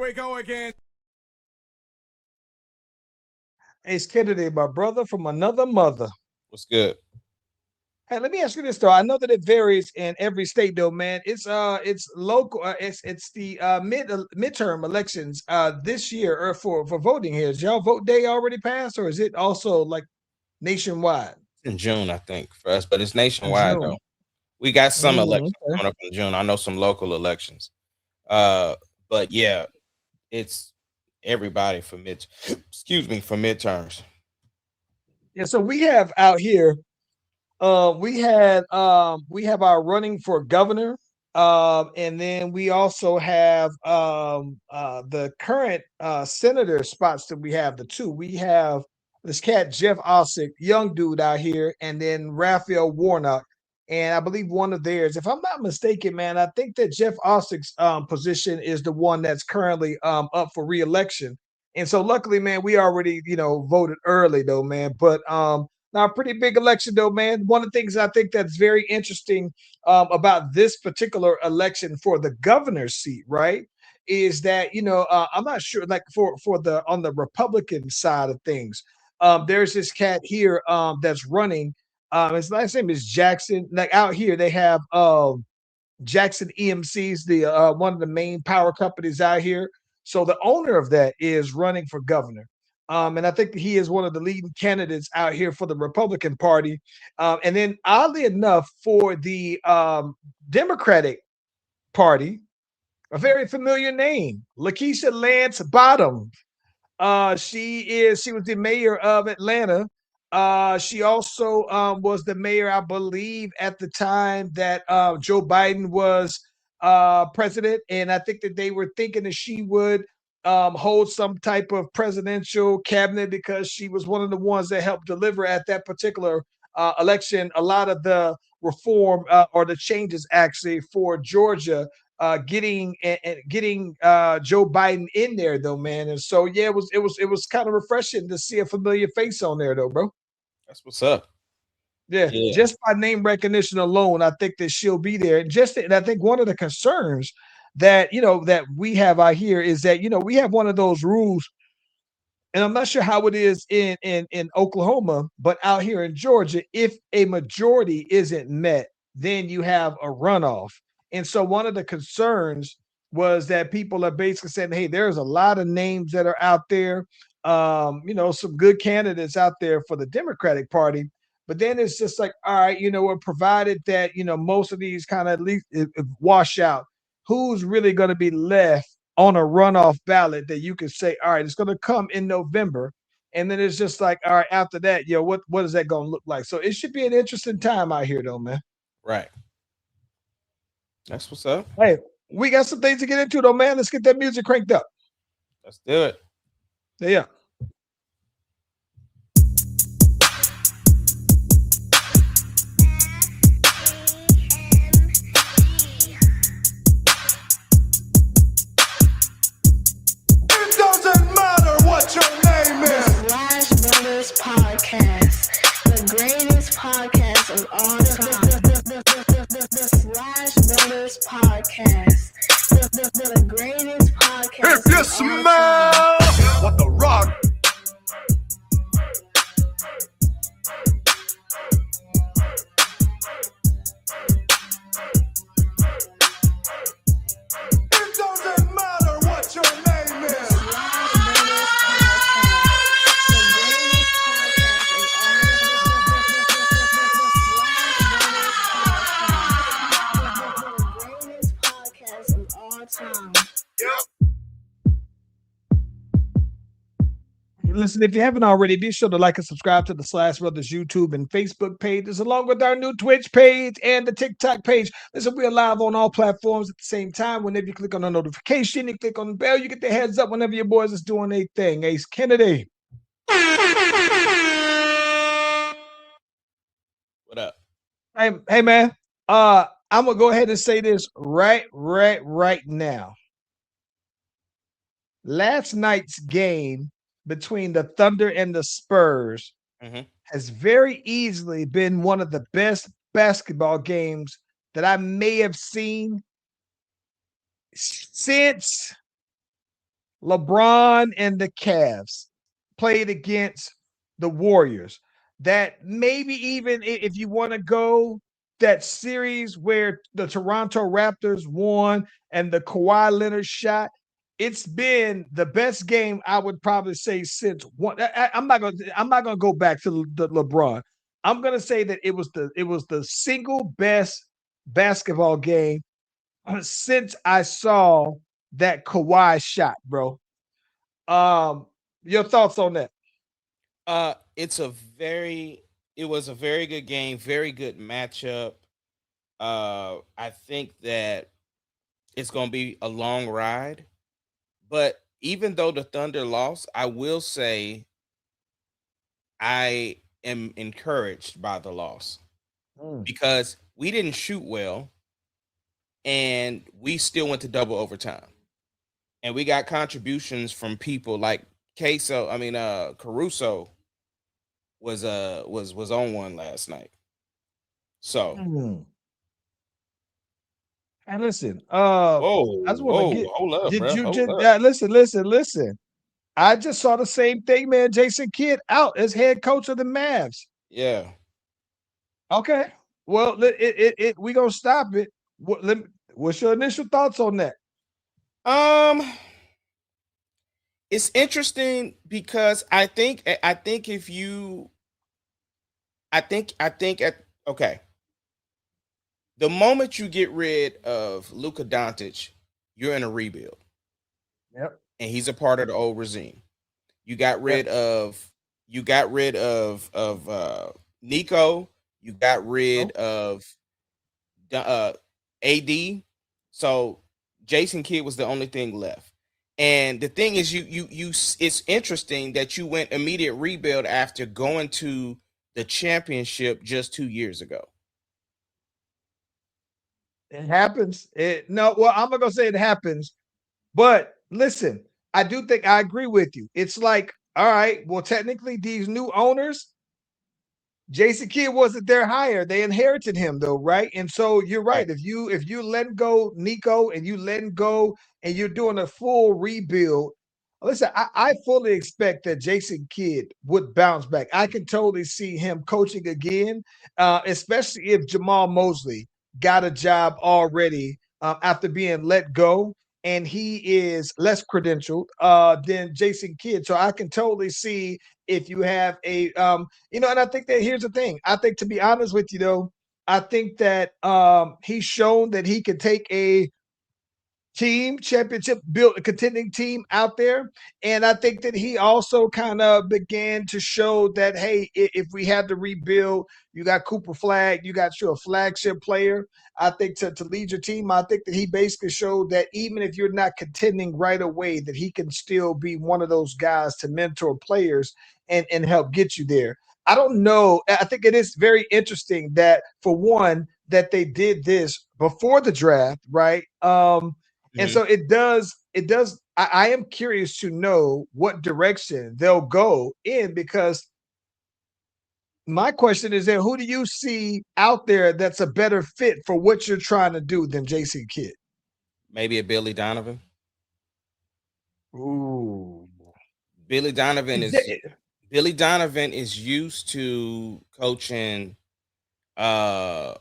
we go again. Ace Kennedy, my brother from another mother. What's good? Hey, let me ask you this though. I know that it varies in every state though, man. It's local. It's the midterm elections this year or for voting here. Is y'all vote day already passed, or is it also like nationwide In June, I think, for us, but it's in nationwide though. June? We got some elections Okay. coming up in June. I know some local elections. Uh, but yeah, it's everybody for mid excuse me, for midterms. Yeah. So we have out here. We have our running for governor. And then we also have the current senator spots that we have the two. We have this cat Jeff Ossoff, young dude out here, and then Raphael Warnock. And I believe one of theirs, if I'm not mistaken, man, I think that Jeff Ossoff's position is the one that's currently up for reelection. And so luckily, man, we already, voted early though, man. But now, a pretty big election, though, man. One of the things I think that's very interesting about this particular election for the governor's seat, right, is that I'm not sure, like for the on the Republican side of things, there's this cat here that's running. His last name is Jackson. Like out here, they have Jackson EMC's the one of the main power companies out here. So the owner of that is running for governor. And I think that he is one of the leading candidates out here for the Republican Party. And then, oddly enough, for the Democratic Party, a very familiar name, Lakeisha Lance Bottoms. She was the mayor of Atlanta. She also was the mayor, I believe, at the time that Joe Biden was president, and I think that they were thinking that she would hold some type of presidential cabinet because she was one of the ones that helped deliver at that particular election a lot of the reform or the changes actually for Georgia getting Joe Biden in there though, man. And so yeah, it was kind of refreshing to see a familiar face on there though, bro. That's what's up. Yeah, Yeah. just by name recognition alone, I think that she'll be there. And I think one of the concerns that that we have out here is that we have one of those rules, and I'm not sure how it is in Oklahoma, but out here in Georgia, if a majority isn't met, then you have a runoff. And so one of the concerns was that people are basically saying, "Hey, there's a lot of names that are out there, some good candidates out there for the Democratic Party." But then it's just like, all right, we're provided that most of these kind of at least wash out. Who's really going to be left on a runoff ballot that you can say, all right, it's going to come in November. And then it's just like, all right, after that, what is that going to look like? So it should be an interesting time out here, though, man. Right. That's what's up. Hey, we got some things to get into, though, man. Let's get that music cranked up. Let's do it. Yeah. It doesn't matter what your name is. Slash Brothers Podcast, the greatest podcast of all time. The Slash Brothers Podcast, the greatest podcast. If you of all time. smell what the rock. It doesn't matter what your name is. Slash Brothers Podcast, the greatest podcast of all time. Listen, if you haven't already, be sure to like and subscribe to the Slash Brothers YouTube and Facebook pages, along with our new Twitch page and the TikTok page. Listen, we're live on all platforms at the same time. Whenever you click on the notification, you click on the bell, you get the heads up whenever your boys is doing a thing. Ace Kennedy. What up? Hey man. I'm gonna go ahead and say this right now. Last night's game between the Thunder and the Spurs Mhm. has very easily been one of the best basketball games that I may have seen since LeBron and the Cavs played against the Warriors. That maybe even if you want to go that series where the Toronto Raptors won and the Kawhi Leonard shot, it's been the best game I would probably say since one. I'm not gonna go back to the LeBron. I'm gonna say that it was the single best basketball game since I saw that Kawhi shot, bro. Um, your thoughts on that? It's a very it was a very good game, very good matchup. I think that it's gonna be a long ride. But even though the Thunder lost, I will say I am encouraged by the loss Mm. because we didn't shoot well and we still went to double overtime. And we got contributions from people like Caruso was on one last night. So Mm. And listen, I whoa, just want to whoa, get. hold up, Did bro. you Hold just up. listen? I just saw the same thing, man. Jason Kidd out as head coach of the Mavs. Yeah. Okay, well, we gonna stop it. What's your initial thoughts on that? Um it's interesting because I think if you I think at okay. The moment you get rid of Luka Doncic, you're in a rebuild, Yep, and he's a part of the old regime. You got yep. rid of Nico. You got rid Oh, of AD. So Jason Kidd was the only thing left. And the thing is, it's interesting that you went immediate rebuild after going to the championship just 2 years ago. it happens. No, well, I'm not gonna say it happens, but listen, I do think I agree with you. It's like, all right, well, technically, these new owners, Jason Kidd wasn't their hire. They inherited him though, right? And so you're Right. right. If you let go Nico and you let go and you're doing a full rebuild, listen, I fully expect that Jason Kidd would bounce back. I can totally see him coaching again, especially if Jamal Mosley got a job already after being let go. And he is less credentialed than Jason Kidd. So I can totally see if you have and I think that here's the thing. I think, to be honest with you, though, I think that he's shown that he can take a team championship built a contending team out there, and I think that he also kind of began to show that, hey, if we had to rebuild, you got Cooper Flag, you got you a flagship player. I think to lead your team, I think that he basically showed that even if you're not contending right away, that he can still be one of those guys to mentor players and help get you there. I don't know. I think it is very interesting that, for one, that they did this before the draft, right? And Mhm. so I am curious to know what direction they'll go in, because my question is that who do you see out there that's a better fit for what you're trying to do than Jason Kidd? Maybe a Billy Donovan. Ooh. Billy Donovan Is is that- Billy Donovan is used to coaching uh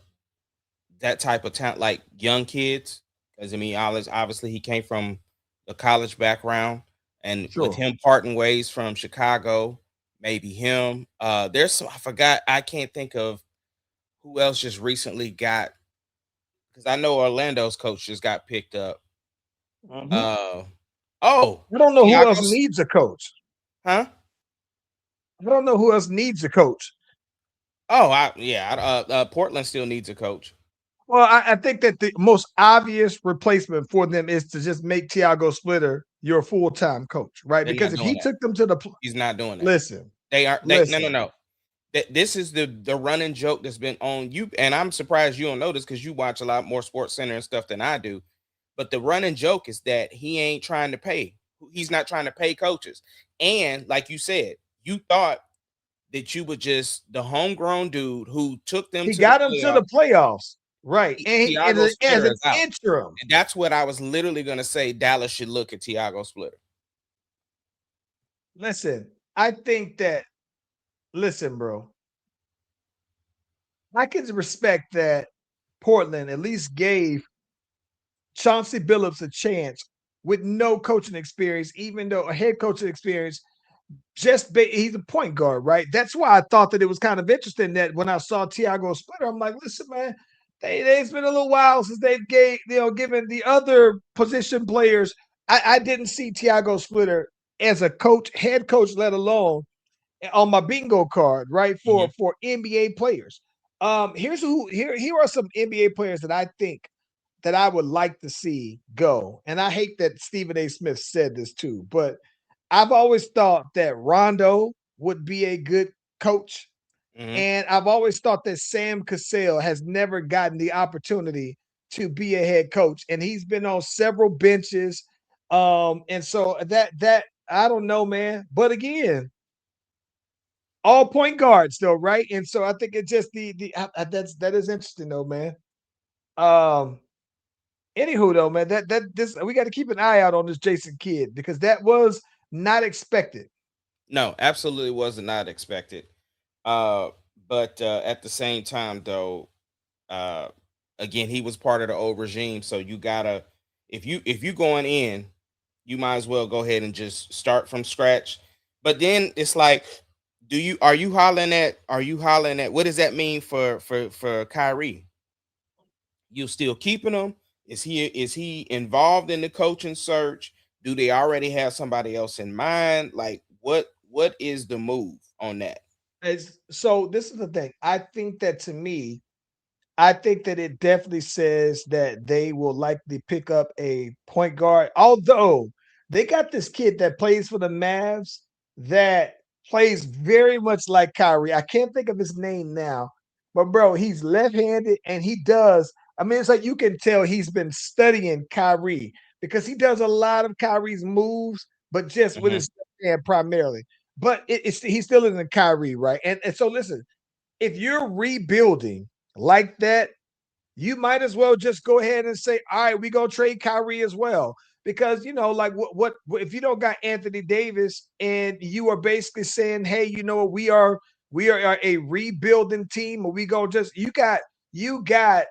that type of talent, like young kids. Because I mean, obviously he came from the college background, and with Sure. him parting ways from Chicago, maybe him. There's some I forgot. I can't think of who else just recently got, because I know Orlando's coach just got picked up. Mhm. Uh oh, I don't know who else Tiago's, needs a coach. huh? I don't know who else needs a coach. Oh, yeah. Portland still needs a coach. Well, I think that the most obvious replacement for them is to just make Tiago Splitter your full-time coach, right? They're Because not if doing he that. took them to the He's not doing that. listen, They are they no, no, listen. no. This is the running joke that's been on you, and I'm surprised you don't know this because you watch a lot more Sports Center and stuff than I do. But the running joke is that he ain't trying to pay. He's not trying to pay coaches. And like you said, you thought that you were just the homegrown dude who took them He to the got him to playoffs. the playoffs, right? And Tiago as Splitter an is out. interim, And that's what I was literally going to say. Dallas should look at Tiago Splitter. Listen, I think that listen, bro, I can respect that Portland at least gave Chauncey Billups a chance with no coaching experience, even though a head coaching experience, he's a point guard, right? That's why I thought that it was kind of interesting that when I saw Tiago Splitter, I'm like, listen, man, it's been a little while since they've given the other position players. I didn't see Tiago Splitter as a coach, head coach, let alone on my bingo card, right? Mhm. For NBA players. Here are some NBA players that I think that I would like to see go. And I hate that Stephen A. Smith said this too, but I've always thought that Rondo would be a good coach. Mhm. And I've always thought that Sam Cassell has never gotten the opportunity to be a head coach. And he's been on several benches. And so that I don't know, man. But again, all point guards though, right? And so I think it's just that is interesting though, man. Um, Anywho, though, man, that this we got to keep an eye out on this Jason Kidd because that was not expected. No, absolutely was not expected. Uh, but at the same time, though, uh, again, he was part of the old regime, so you gotta if you going in, you might as well go ahead and just start from scratch. But then it's like, are you hollering at what does that mean for Kyrie? You still keeping him? Is he involved in the coaching search? Do they already have somebody else in mind? Like what is the move on that? So this is the thing. I think that it definitely says that they will likely pick up a point guard. Although they got this kid that plays for the Mavs that plays very much like Kyrie. I can't think of his name now, but bro, he's left-handed and he does. I mean, it's like you can tell he's been studying Kyrie because he does a lot of Kyrie's moves, but just with Mhm. his left hand primarily. But it's he still isn't Kyrie, right? And so listen, if you're rebuilding like that, you might as well just go ahead and say, all right, we go trade Kyrie as well. Because like what if you don't got Anthony Davis and you are basically saying, hey, we are a rebuilding team, or we go just you got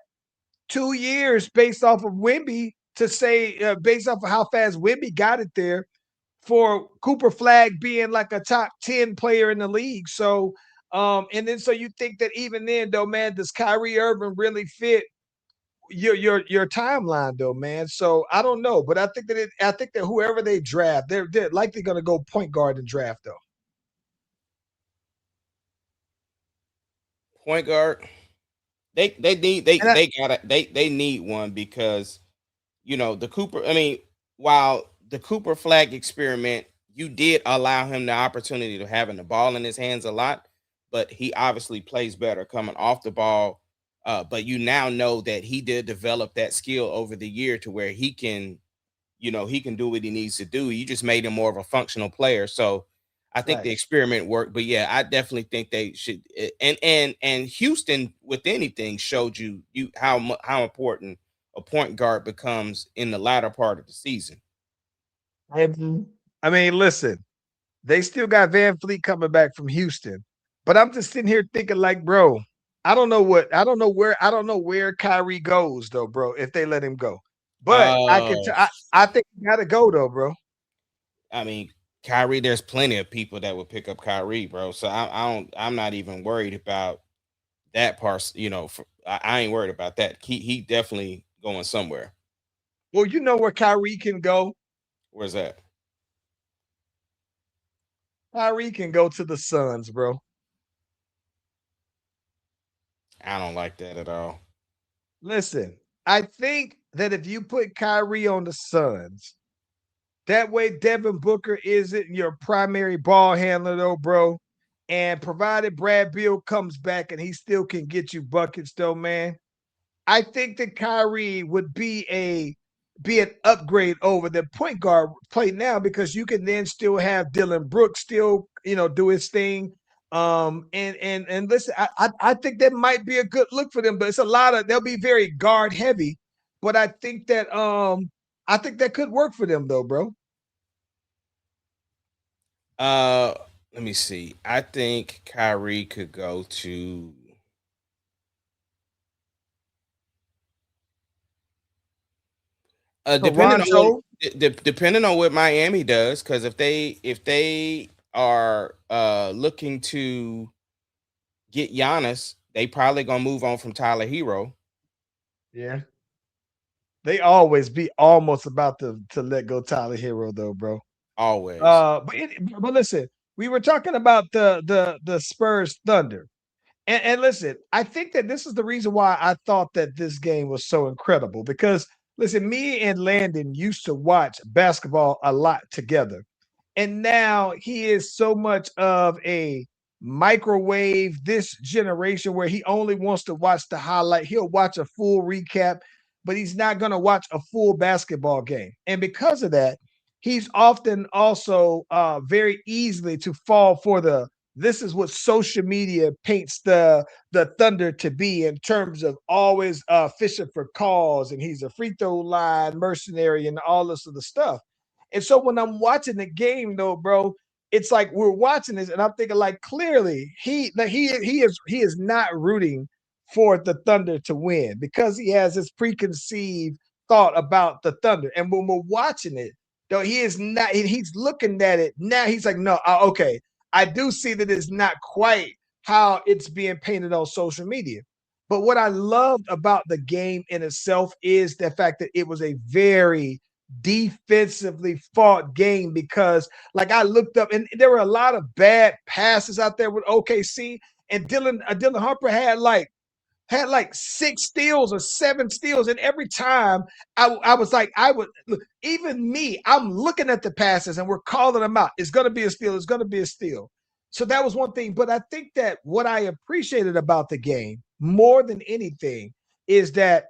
2 years based off of Wimby to say based off of how fast Wimby got it there for Cooper Flag being like a top 10 player in the league. So and then so you think that even then though, man, does Kyrie Irving really fit your timeline though, man? So I don't know, but I think that whoever they draft, they're likely gonna go point guard and draft though. Point guard. They need they And I, they gotta they need one because the Cooper. I mean, while the Cooper Flag experiment, you did allow him the opportunity to having the ball in his hands a lot, but he obviously plays better coming off the ball. But you now know that he did develop that skill over the year to where he can do what he needs to do. You just made him more of a functional player. So I think the right. experiment worked. But yeah, I definitely think they should. And Houston with anything showed you how important a point guard becomes in the latter part of the season. And I mean, listen, they still got Van Fleet coming back from Houston. But I'm just sitting here thinking, like, bro, I don't know where Kyrie goes though, bro, if they let him go. But Uh, I think he gotta go though, bro. I mean, Kyrie. There's plenty of people that would pick up Kyrie, bro. So I don't. I'm not even worried about that part. I ain't worried about that. He definitely going somewhere. Well, you know where Kyrie can go? Where's that? Kyrie can go to the Suns, bro. I don't like that at all. Listen, I think that if you put Kyrie on the Suns, that way Devin Booker isn't your primary ball handler, though, bro. And provided Brad Beal comes back and he still can get you buckets, though, man. I think that Kyrie would be an upgrade over the point guard play now because you can then still have Dylan Brooks still do his thing. And listen, I think that might be a good look for them, but it's a lot of they'll be very guard heavy. But I think that could work for them though, bro. Uh, Let me see. I think Kyrie could go to. Depending on what Toronto. depending on what Miami does, because if they are looking to get Giannis, they probably gonna move on from Tyler Hero. Yeah. They always be almost about to let go Tyler Hero though, bro. Always. But listen, we were talking about the Spurs Thunder. And listen, I think that this is the reason why I thought that this game was so incredible because listen, me and Landon used to watch basketball a lot together. And now he is so much of a microwave this generation where he only wants to watch the highlight. He'll watch a full recap, but he's not going to watch a full basketball game. And because of that, he's often also very easily to fall for the this is what social media paints the Thunder to be in terms of always fishing for calls, and he's a free throw line mercenary and all this other stuff. And so when I'm watching the game, though, bro, it's like we're watching this, and I'm thinking like clearly he is not rooting for the Thunder to win because he has this preconceived thought about the Thunder. And when we're watching it, though, he is not. He's looking at it now. He's like, no, okay, I do see that it's not quite how it's being painted on social media. But what I loved about the game in itself is the fact that it was a very defensively fought game because, like, I looked up and there were a lot of bad passes out there with OKC, and Dylan Harper had like 6 steals or 7 steals. And every time I was like, I would look, even me, I'm looking at the passes and we're calling them out. It's going to be a steal. It's going to be a steal. So that was one thing. But I think that what I appreciated about the game more than anything is that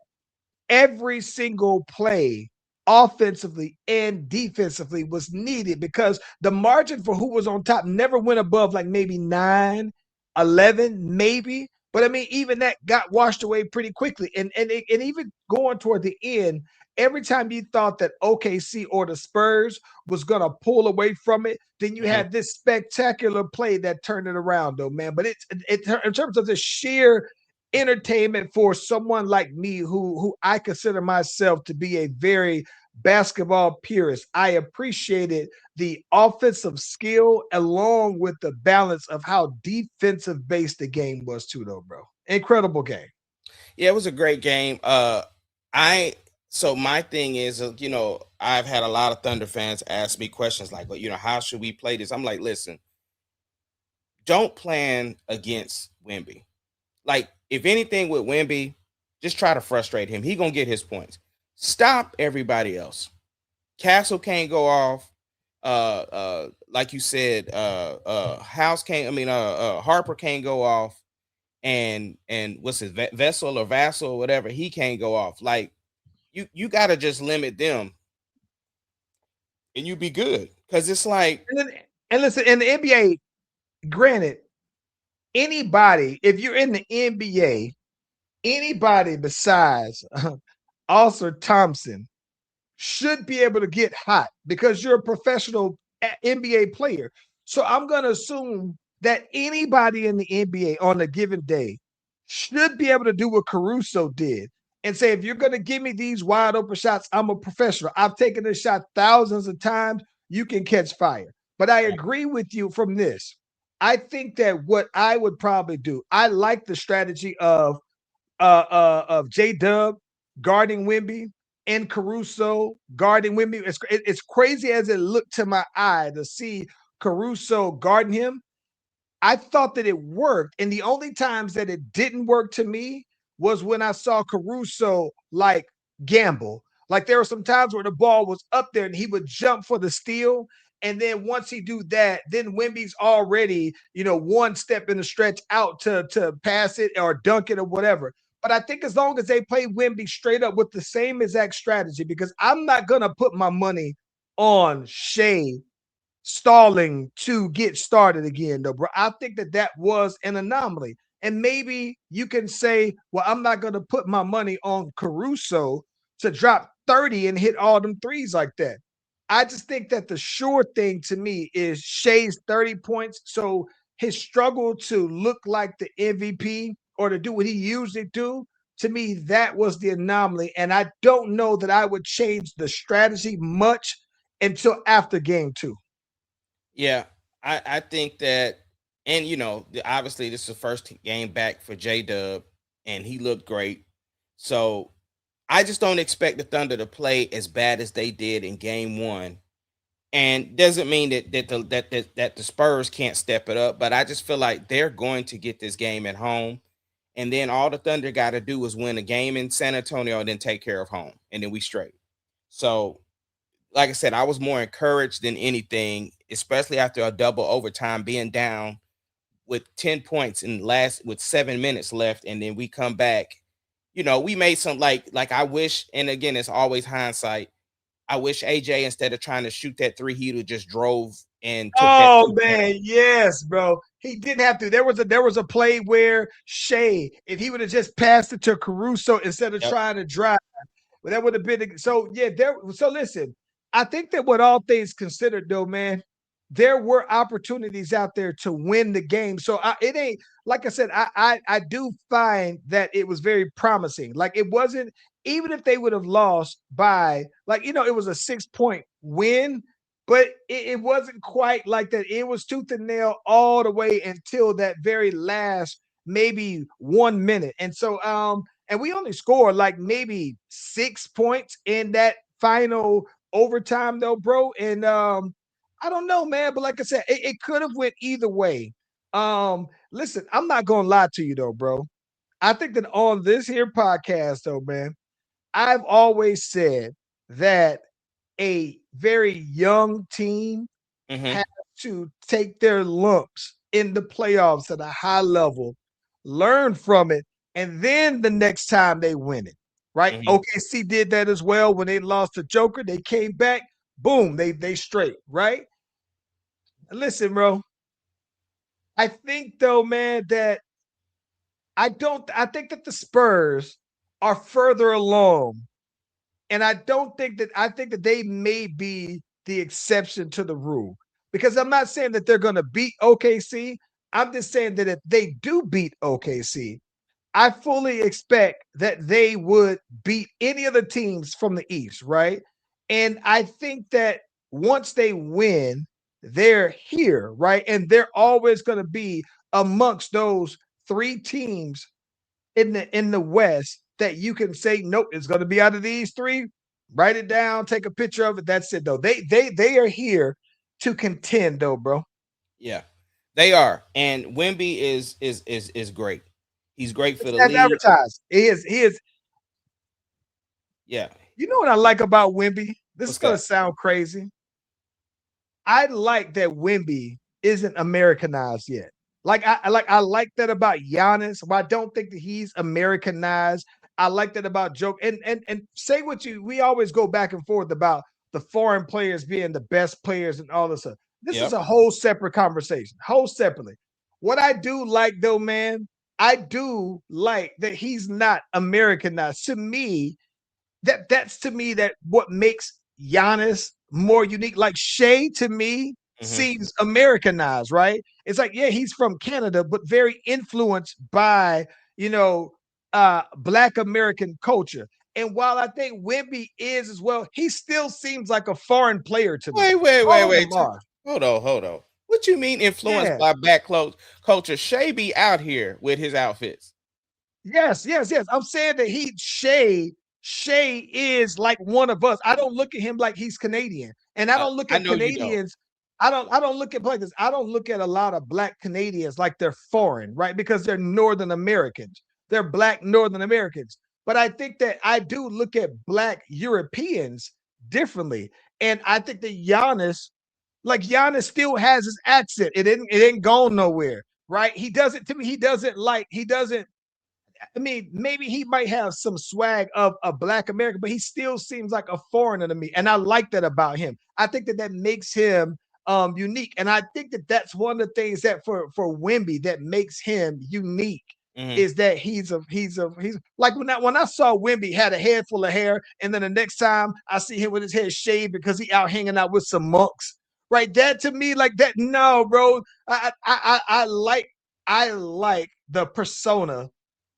every single play offensively and defensively was needed because the margin for who was on top never went above like maybe 9, 11, maybe. But I mean, even that got washed away pretty quickly. And even going toward the end, every time you thought that OKC or the Spurs was going to pull away from it, then you Mhm. had this spectacular play that turned it around, though, man. But it's in terms of the sheer entertainment for someone like me who I consider myself to be a very basketball purist. I appreciated the offensive skill along with the balance of how defensive based the game was too though, bro. Incredible game. Yeah, it was a great game. I so my thing is, I've had a lot of Thunder fans ask me questions like, well, how should we play this? I'm like, listen, don't plan against Wemby. Like, if anything with Wemby, just try to frustrate him. He gonna get his points. Stop everybody else. Castle can't go off. Like you said, House can't. I mean, Harper can't go off, and what's his Vessel or Vassal or whatever, he can't go off. Like, you got to just limit them, and you be good. Because it's like, And then and listen, in the NBA, granted, anybody, if you're in the NBA, anybody besides Arthur Thompson should be able to get hot because you're a professional NBA player. So I'm going to assume that anybody in the NBA on a given day should be able to do what Caruso did and say, if you're going to give me these wide open shots, I'm a professional. I've taken this shot thousands of times. You can catch fire. But I agree with you from this. I think that what I would probably do, I like the strategy of J Dub guarding Wimby and Caruso guarding Wimby. It's crazy as it looked to my eye to see Caruso guarding him. I thought that it worked. And the only times that it didn't work to me was when I saw Caruso like gamble. Like there were some times where the ball was up there and he would jump for the steal. And then once he do that, then Wimby's already, one step in the stretch out to pass it or dunk it or whatever. But I think as long as they play Wimby straight up with the same exact strategy, because I'm not gonna put my money on Shea stalling to get started again, though, bro. I think that that was an anomaly. And maybe you can say, well, I'm not going to put my money on Caruso to drop 30 and hit all them threes like that. I just think that the sure thing to me is Shea's 30 points. So his struggle to look like the MVP or to do what he usually do, to me, that was the anomaly. And I don't know that I would change the strategy much until after game two. Yeah, I think that, and obviously this is the first game back for J Dub, and he looked great. So I just don't expect the Thunder to play as bad as they did in game one. And doesn't mean that the Spurs can't step it up, but I just feel like they're going to get this game at home. And then all the Thunder got to do is win a game in San Antonio and then take care of home. And then we straight. So, like I said, I was more encouraged than anything, especially after a double overtime, being down with 10 points in last with 7 minutes left, and then we come back. We made some like I wish, and again, it's always hindsight. I wish AJ, instead of trying to shoot that three, he would just drove and took that Oh three pointer. man, yes, bro. He didn't have to. There was a play where Shea, if he would have just passed it to Caruso instead of Yep. trying to drive, well, that would have been so. Yeah, there. So listen, I think that what all things considered, though, man, there were opportunities out there to win the game. So it ain't like I said. I do find that it was very promising. Like it wasn't even if they would have lost by it was a 6 point win, but it wasn't quite like that. It was tooth and nail all the way until that very last maybe 1 minute. And so and we only scored like maybe 6 points in that final overtime though, bro. And I don't know, man, but like I said, it could have went either way. Listen, I'm not gonna lie to you though, bro. I think that on this here podcast, though, man, I've always said that a very young team Mm-hmm. have to take their lumps in the playoffs at a high level, learn from it, and then the next time they win it, right? Mm-hmm. OKC did that as well when they lost to Joker. They came back, boom, they straight, right? Listen, bro, I think though, man, that I think that the Spurs are further along. And I think that they may be the exception to the rule. Because I'm not saying that they're going to beat OKC. I'm just saying that if they do beat OKC, I fully expect that they would beat any of the teams from the East, right? And I think that once they win, they're here, right? And they're always going to be amongst those three teams in the West that you can say, nope, it's going to be out of these three. Write it down, take a picture of it. That's it, though. They are here to contend, though, bro. Yeah, they are. And Wimby is great. He's great for the As league. advertised, he is. Yeah. You know what I like about Wimby? This is What's going to that? sound crazy. I like that Wimby isn't Americanized yet. I like that about Giannis. But I don't think that he's Americanized. I like that about Joke. And say what you we always go back and forth about the foreign players being the best players and all this stuff. This is Yep. a whole separate conversation, whole separately. What I do like though, man, I do like that he's not Americanized. To me, that's to me that what makes Giannis more unique. Like Shea to me Mm-hmm. seems Americanized, right? It's like, yeah, he's from Canada, but very influenced by, you know, black American culture. And while I think Wemby is as well, he still seems like a foreign player to me. Wait, wait, All wait, of them wait. are. Hold on, hold on. What you mean influenced Yeah. by black clothes culture? Shay be out here with his outfits. Yes, yes, yes. I'm saying that Shay is like one of us. I don't look at him like he's Canadian. And I don't look I at know you don't. Canadians. I don't look at like this. I don't look at a lot of black Canadians like they're foreign, right? Because they're Northern Americans. They're black Northern Americans. But I think that I do look at black Europeans differently. And I think that Giannis still has his accent. It ain't gone nowhere, right? He doesn't to me, he doesn't I mean, maybe he might have some swag of a black American, but he still seems like a foreigner to me. And I like that about him. I think that makes him unique. And I think that that's one of the things that for Wimby that makes him unique is that he's like when I saw Wemby had a head full of hair, and then the next time I see him with his head shaved because he out hanging out with some monks, right? That to me, like that, no, bro. I like the persona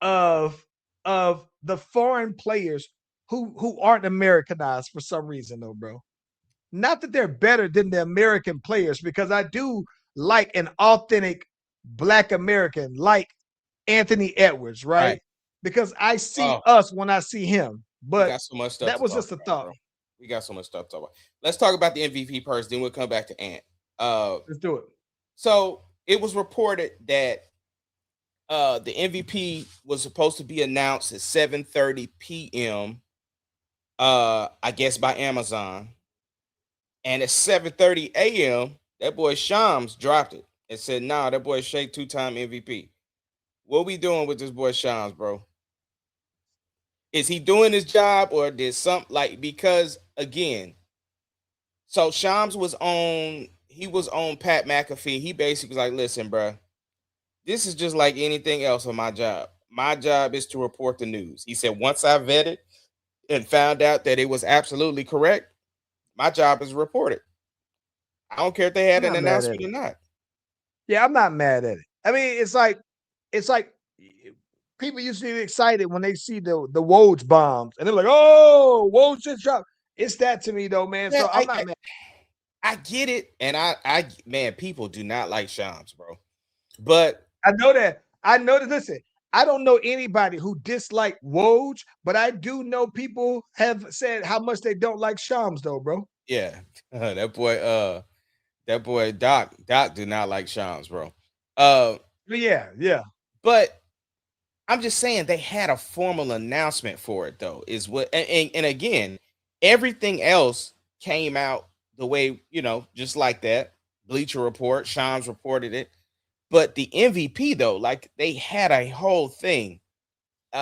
of the foreign players who aren't Americanized for some reason, though, bro. Not that they're better than the American players, because I do like an authentic Black American, like Anthony Edwards, Right. right? Because I see Oh, us when I see him. we But got so much stuff that to was talk just a about, thought. bro. We got so much stuff to talk about. Let's talk about the MVP first, then we'll come back to Ant. Let's do it. So it was reported that the MVP was supposed to be announced at 7:30 p.m. I guess by Amazon. And at 7:30 a.m., that boy Shams dropped it and said, nah, that boy Shea 2-time MVP. What we doing with this boy Shams, bro? Is he doing his job, or did something like, because again, so Shams was on Pat McAfee. He basically was like, listen, bro, this is just like anything else on my job. My job is to report the news. He said, once I vetted and found out that it was absolutely correct, my job is to report it. I don't care if they had I'm an not mad at announcement it. or not. Yeah, I'm not mad at it. I mean, it's like people used to be excited when they see the Woj bombs, and they're like, "Oh, Woj just dropped." It's that to me though, man. Yeah, So I'm not mad. I get it, and I man, people do not like Shams, bro. But I know that. I know that. Listen, I don't know anybody who disliked Woj, but I do know people have said how much they don't like Shams, though, bro. yeah, that boy Doc do not like Shams, bro. Uh, But yeah. but I'm just saying they had a formal announcement for it, though. Is what, and again, everything else came out the way, just like that. Bleacher Report, Shams reported it, but the MVP though, like they had a whole thing. Keep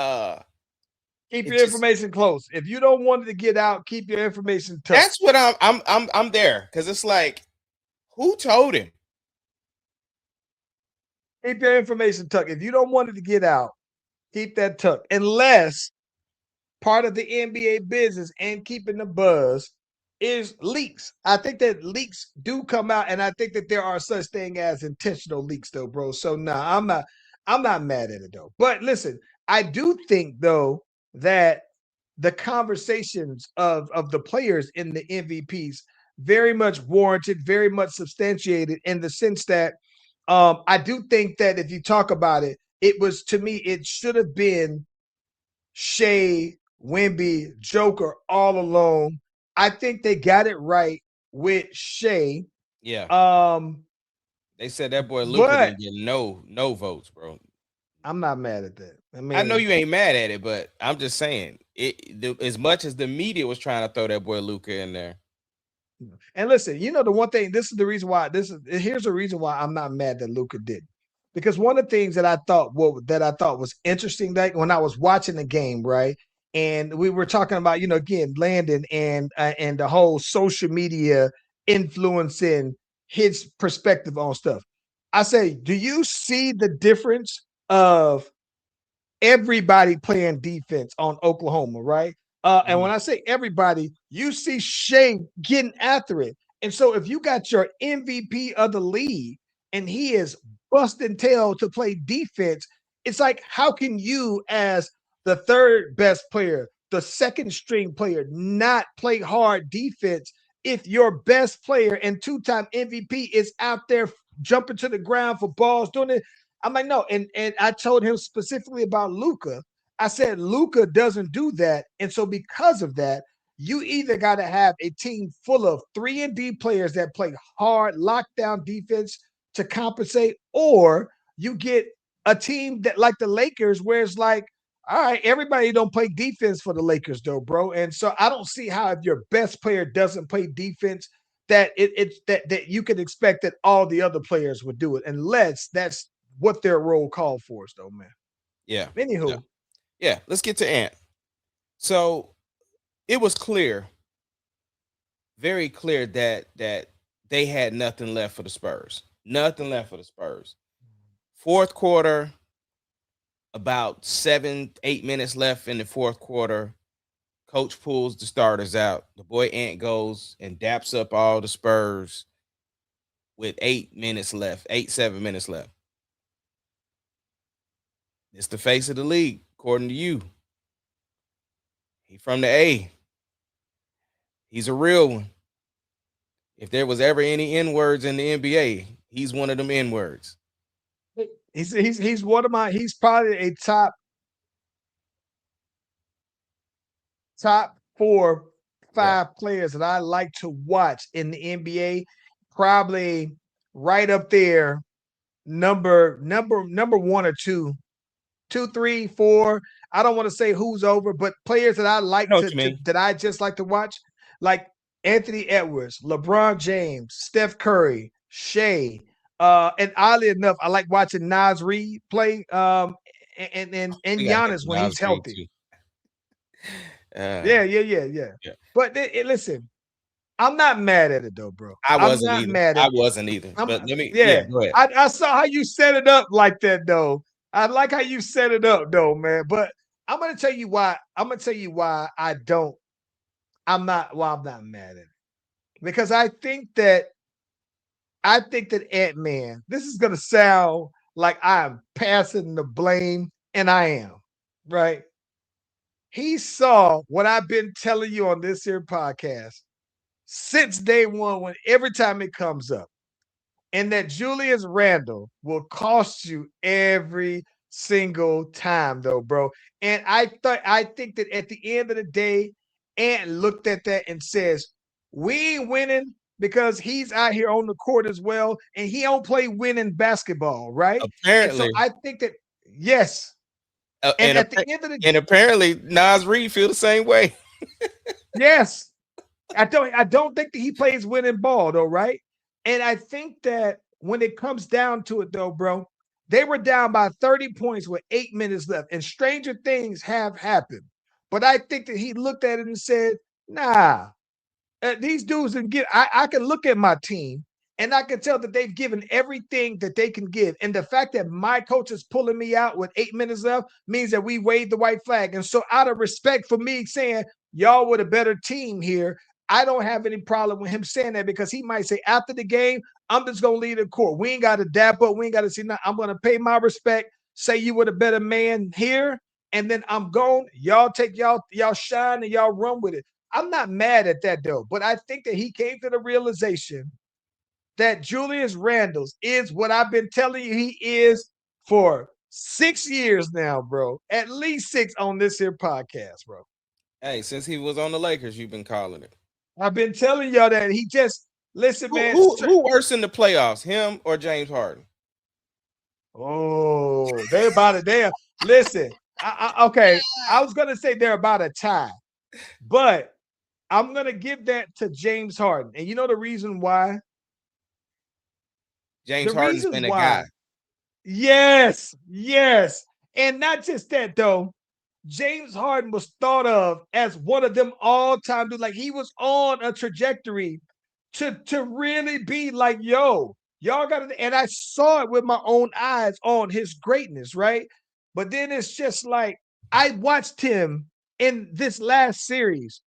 It your just information close. If you don't want it to get out, keep your information tucked. That's what I'm there, because it's like, who told him? Keep your information tucked. If you don't want it to get out, keep that tucked. Unless part of the NBA business and keeping the buzz is leaks. I think that leaks do come out, and I think that there are such thing as intentional leaks, though, bro. So nah, I'm not mad at it though. But listen, I do think though that the conversations of the players in the MVPs very much warranted, very much substantiated in the sense that I do think that if you talk about it, it was, to me, it should have been Shea, Wemby, Joker all alone. I think they got it right with Shea. Yeah, Um, they said that boy Luca but didn't get no votes, bro. I'm not mad at that. I I know mean, you ain't mad at it, but I'm just saying as much as the media was trying to throw that boy Luca in there. and listen, the one thing, this is the reason why here's the reason why I'm not mad that Luca did. Because one of the things that I thought was interesting, that when I was watching the game, right? And we were talking about, again, Landon and the whole social media influencing his perspective on stuff. I say, do you see the difference of everybody playing defense on Oklahoma, right? And when I say everybody, you see Shea getting after it. And so if you got your MVP of the league and he is busting tail to play defense, it's like, how can you, as the third best player, the second string player, not play hard defense if your best player and two-time MVP is out there jumping to the ground for balls, doing it? I'm like, no. And I told him specifically about Luca. I said, Luca doesn't do that. And so because of that, you either got to have a team full of 3-and-D players that play hard lockdown defense to compensate, or you get a team that, like the Lakers, where it's like, all right, everybody don't play defense for the Lakers though, bro. And so I don't see how, if your best player doesn't play defense, that it's that you can expect that all the other players would do it, unless that's what their role called for us, though, man. Yeah. Anywho, Yeah. Let's get to Ant. So it was clear, very clear, that they had nothing left for the Spurs. Nothing left for the Spurs. Fourth quarter, About 7-8 minutes left in the fourth quarter. Coach pulls the starters out. The boy Ant goes and daps up all the Spurs with 8 minutes left, 7 minutes left. It's the face of the league, according to you. He from the A. He's a real one. If there was ever any N words in the NBA, he's one of them N words. He's one of my. He's probably a top 4, 5 players that I like to watch in the NBA. Probably right up there, number 1 or 2, 2, 3, 4. I don't want to say who's over, but players that I like I know what you mean. that I just like to watch, like Anthony Edwards, LeBron James, Steph Curry, Shea. And oddly enough, I like watching Nas Reed play. And We gotta get Giannis to when Nas he's Reed, healthy. too. Yeah. But listen, I'm not mad at it though, bro. I I'm wasn't not either. mad at I it. wasn't either. I'm, But let me, yeah, go ahead. I saw how you set it up like that though. I like how you set it up though, man. But I'm gonna tell you why. I'm gonna tell you why I don't. I'm not. Well, I'm not mad at it because I think that Ant-Man. This is gonna sound like I'm passing the blame, and I am. Right. He saw what I've been telling you on this here podcast since day one, when every time it comes up. And that Julius Randle will cost you every single time, though, bro. And I think that at the end of the day, Ant looked at that and says, "We ain't winning because he's out here on the court as well, and he don't play winning basketball, right?" And so Apparently, I think that yes. And at the end of the and apparently Nas Reed feel the same way. yes, I don't think that he plays winning ball though, right? And I think that when it comes down to it though, bro, they were down by 30 points with 8 minutes left, and stranger things have happened. But I think that he looked at it and said, "Nah, these dudes didn't get. I can look at my team and I can tell that they've given everything that they can give. And the fact that my coach is pulling me out with 8 minutes left means that we waved the white flag. And so, out of respect for me saying y'all were the better team here, I don't have any problem with him saying that because he might say after the game, I'm just gonna leave the court. We ain't got to dap up. We ain't got to see nothing. I'm gonna pay my respect. Say you were the better man here, and then I'm gone. Y'all take y'all shine and y'all run with it. I'm not mad at that though, but I think that he came to the realization that Julius Randles is what I've been telling you he is for 6 years now, bro. At least 6 on this here podcast, bro. Hey, since he was on the Lakers, you've been calling it. I've been telling y'all that he just listen, Who man. who, who worse in the playoffs, him or James Harden? Oh, they about it. They listen. Okay, I was gonna say they're about a tie, but I'm gonna give that to James Harden, and you know the reason why. James The Harden's reasons been a why. guy. Yes. And not just that though. James Harden was thought of as one of them all-time dudes. Like he was on a trajectory to really be like, yo, y'all got to, and I saw it with my own eyes on his greatness, right? But then it's just like I watched him in this last series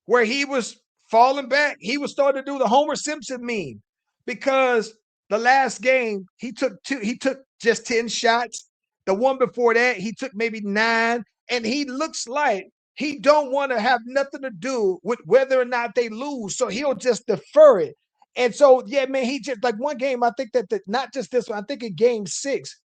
where he was falling back. He was starting to do the Homer Simpson meme because the last game he took just 10 shots. The one before that, he took maybe 9, and he looks like he don't want to have nothing to do with whether or not they lose. So he'll just defer it. And so, yeah, man, he just like one game, I think that not just this one, I think in game 6,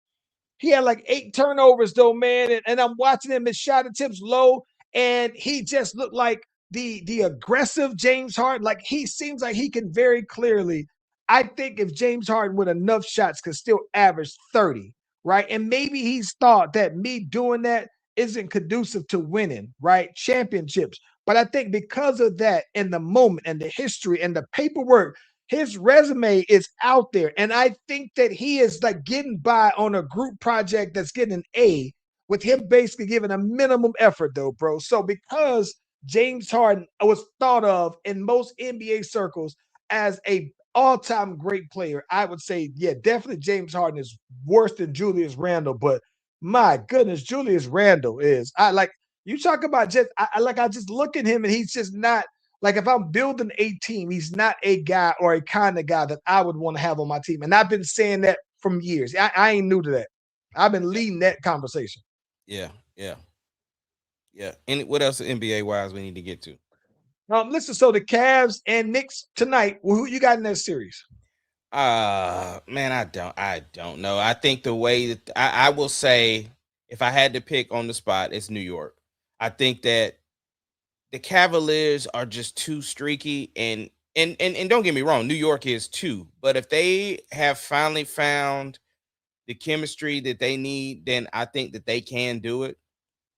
he had like 8 turnovers though, man. And I'm watching him, his shot attempts low, and he just looked like the aggressive James Harden. Like he seems like he can very clearly. I think if James Harden with enough shots could still average 30, right? And maybe he's thought that me doing that isn't conducive to winning, right? Championships. But I think because of that and the moment and the history and the paperwork, his resume is out there. And I think that he is like getting by on a group project that's getting an A with him basically giving a minimum effort, though, bro. So because James Harden was thought of in most NBA circles as a all-time great player, I would say, yeah, definitely James Harden is worse than Julius Randle. But My goodness, Julius Randle is. I like you talk about just I just look at him and he's just not like if I'm building a team, he's not a guy or a kind of guy that I would want to have on my team. And I've been saying that from years. I ain't new to that. I've been leading that conversation. Yeah, yeah, yeah. And what else NBA wise we need to get to? Listen, so the Cavs and Knicks tonight. Who you got in that series? Man, I don't know. I think the way that I will say, if I had to pick on the spot, it's New York. I think that the Cavaliers are just too streaky, and don't get me wrong, New York is too. But if they have finally found the chemistry that they need, then I think that they can do it.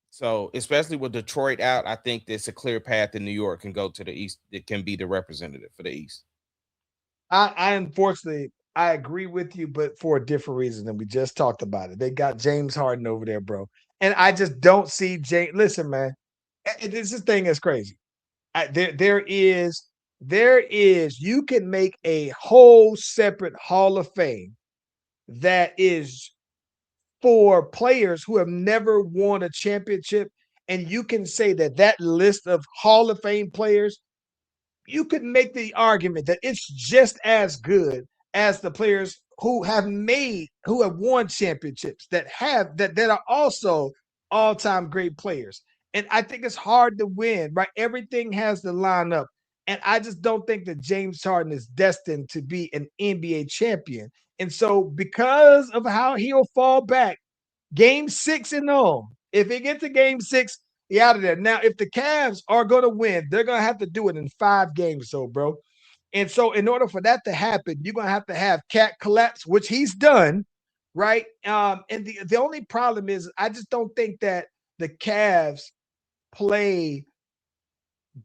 So, especially with Detroit out, I think there's a clear path in New York can go to the East. It can be the representative for the East. I unfortunately I agree with you, but for a different reason than we just talked about it. They got James Harden over there, bro. And I just don't see James. Listen, man, this thing is crazy. There is you can make a whole separate Hall of Fame that is for players who have never won a championship, and you can say that that list of Hall of Fame players you could make the argument that it's just as good as the players who have won championships that are also all-time great players. And I think it's hard to win, right? Everything has to line up. And I just don't think that James Harden is destined to be an NBA champion. And so because of how he'll fall back, game 6 and on. If he gets to game 6, he out of there. Now, if the Cavs are going to win, they're going to have to do it in 5 games, so bro. And so, in order for that to happen, you're going to have Cat collapse, which he's done, right? And the only problem is, I just don't think that the Cavs play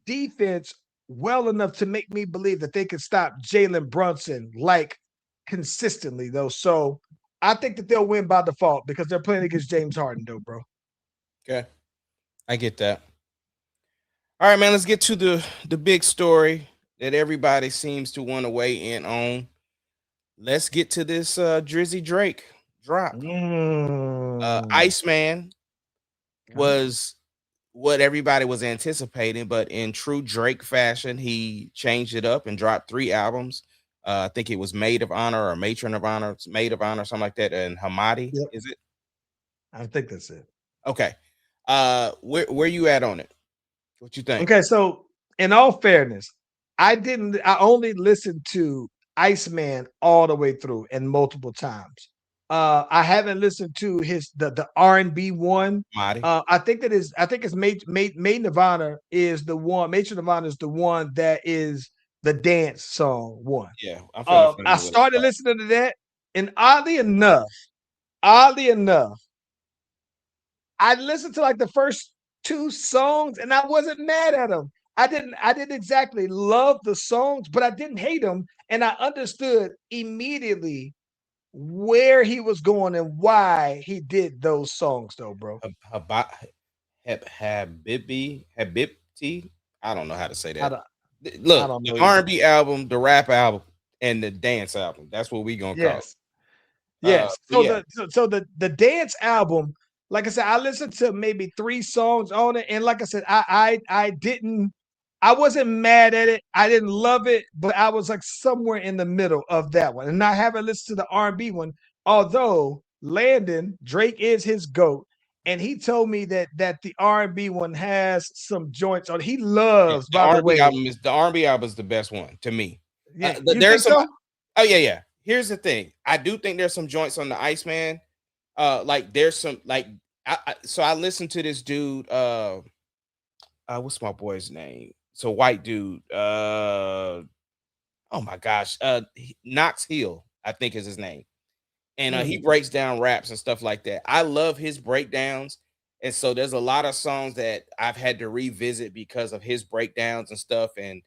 defense well enough to make me believe that they can stop Jalen Brunson like consistently, though. So I think that they'll win by default because they're playing against James Harden, though, bro. Okay, I get that. All right, man. Let's get to the big story that everybody seems to want to weigh in on. Let's get to this Drizzy Drake drop. Iceman was what everybody was anticipating, but in true Drake fashion, he changed it up and dropped 3 albums. I think it was Maid of Honor or Matron of Honor, Maid of Honor, something like that. And Hamadi, Yep. is it? I think that's it. Okay. Where you at on it? What you think? Okay, so in all fairness, I only listened to Iceman all the way through and multiple times. I haven't listened to the R&B one. Hamadi. I think it's Maid Nirvana is the one. Matron Nirvana is the one that is the dance song one. Yeah, I'm feeling familiar I with it. started listening to that, and oddly enough, I listened to like the first 2 songs, and I wasn't mad at them. I didn't exactly love the songs, but I didn't hate them, and I understood immediately where he was going and why he did those songs, though, bro. Habibti. I don't know how to say I that. don't, I Look, don't know the either. R&B album, the rap album, and the dance album. That's what we gonna call it. Yes. But yeah, So the dance album, like I said, I listened to maybe 3 songs on it, and like I said, I wasn't mad at it. I didn't love it, but I was like somewhere in the middle of that one. And I haven't listened to the R&B one, although Landon Drake is his goat, and he told me that the R&B one has some joints on. He yeah, loves, by the way. The R&B album is the best one to me. Yeah, you There's think some. so? Oh yeah. Here's the thing. I do think there's some joints on the Iceman. Like there's some like so I listened to this dude. What's my boy's name? It's a white dude. Oh my gosh. Knox Hill, I think is his name. And he breaks down raps and stuff like that. I love his breakdowns. And so there's a lot of songs that I've had to revisit because of his breakdowns and stuff. And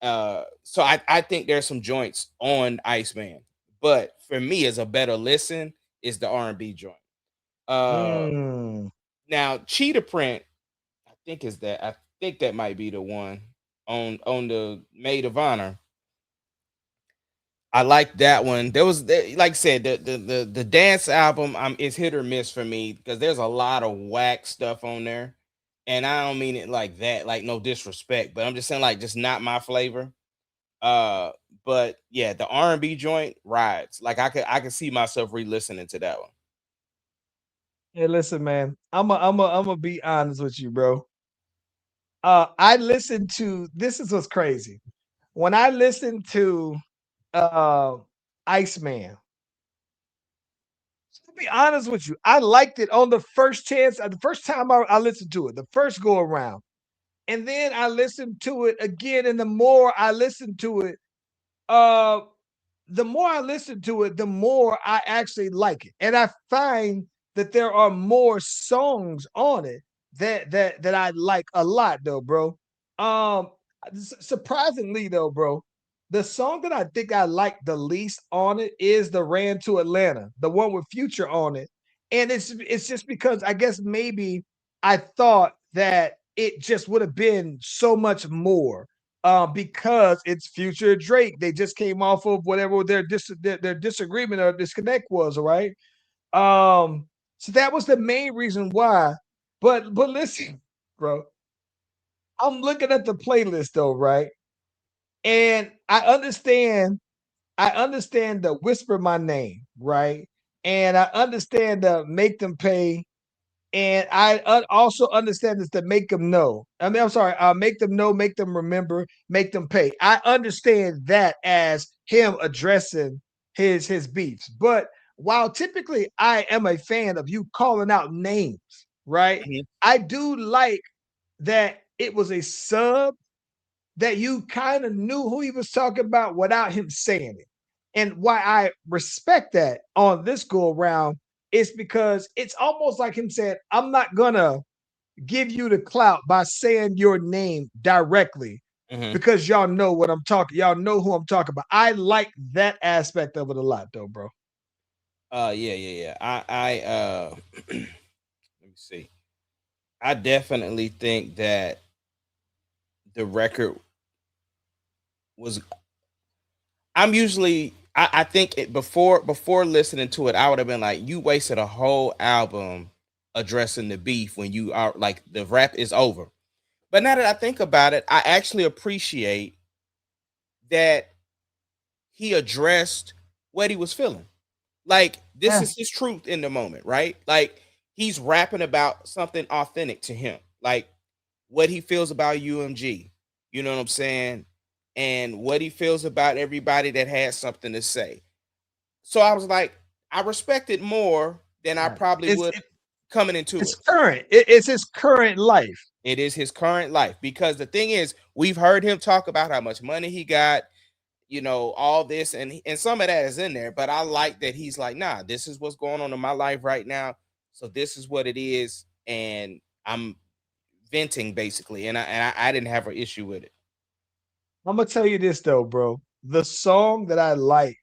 so I think there's some joints on Iceman. But for me, as a better listen, is the R&B joint. Now Cheetah Print, I think that might be the one on the Maid of Honor. I like that one. There was like I said, the dance album is hit or miss for me because there's a lot of whack stuff on there. And I don't mean it like that, like no disrespect, but I'm just saying like just not my flavor. Uh but yeah, the R&B joint rides. Like I could see myself re-listening to that one. Hey, listen, man. I'm gonna be honest with you, bro. I listened to this is what's crazy. When I listened to uh Iceman, to be honest with you, I liked it on the first chance, the first time I listened to it, the first go around. And then I listened to it again, and the more I listened to it, uh the more I listen to it, the more I actually like it. And I find that there are more songs on it that I like a lot though, bro. Um Surprisingly though, bro, the song that I think I like the least on it is the Ran to Atlanta, the one with Future on it. And it's just because I guess maybe I thought that it just would have been so much more because it's Future Drake. They just came off of whatever their disagreement or disconnect was, right? So that was the main reason why. But listen, bro, I'm looking at the playlist though, right? And I understand the whisper my name, right? And I understand the make them pay. And I also understand this to make them know. I mean, I'm sorry, make them know, make them remember, make them pay. I understand that as him addressing his beefs. But while typically I am a fan of you calling out names, right? Mhm. I do like that it was a sub that you kind of knew who he was talking about without him saying it. And why I respect that on this go around is because it's almost like him saying, I'm not gonna give you the clout by saying your name directly Mhm. because y'all know what I'm talking, y'all know who I'm talking about. I like that aspect of it a lot though, bro. Yeah. Let me see. I definitely think that the record was I think it before listening to it, I would have been like, you wasted a whole album addressing the beef when you are like the rap is over. But now that I think about it, I actually appreciate that he addressed what he was feeling. Like this Yeah. is his truth in the moment, right? Like he's rapping about something authentic to him. Like what he feels about UMG. You know what I'm saying? And what he feels about everybody that had something to say. So I was like, I respect it more than I Right. probably would coming into It's it. current. It's his current life. It is his current life because the thing is, we've heard him talk about how much money he got, you know, all this, and some of that is in there. But I like that he's like, nah, this is what's going on in my life right now. So this is what it is, and I'm venting basically, and I didn't have an issue with it. I'm gonna tell you this though, bro. The song that I like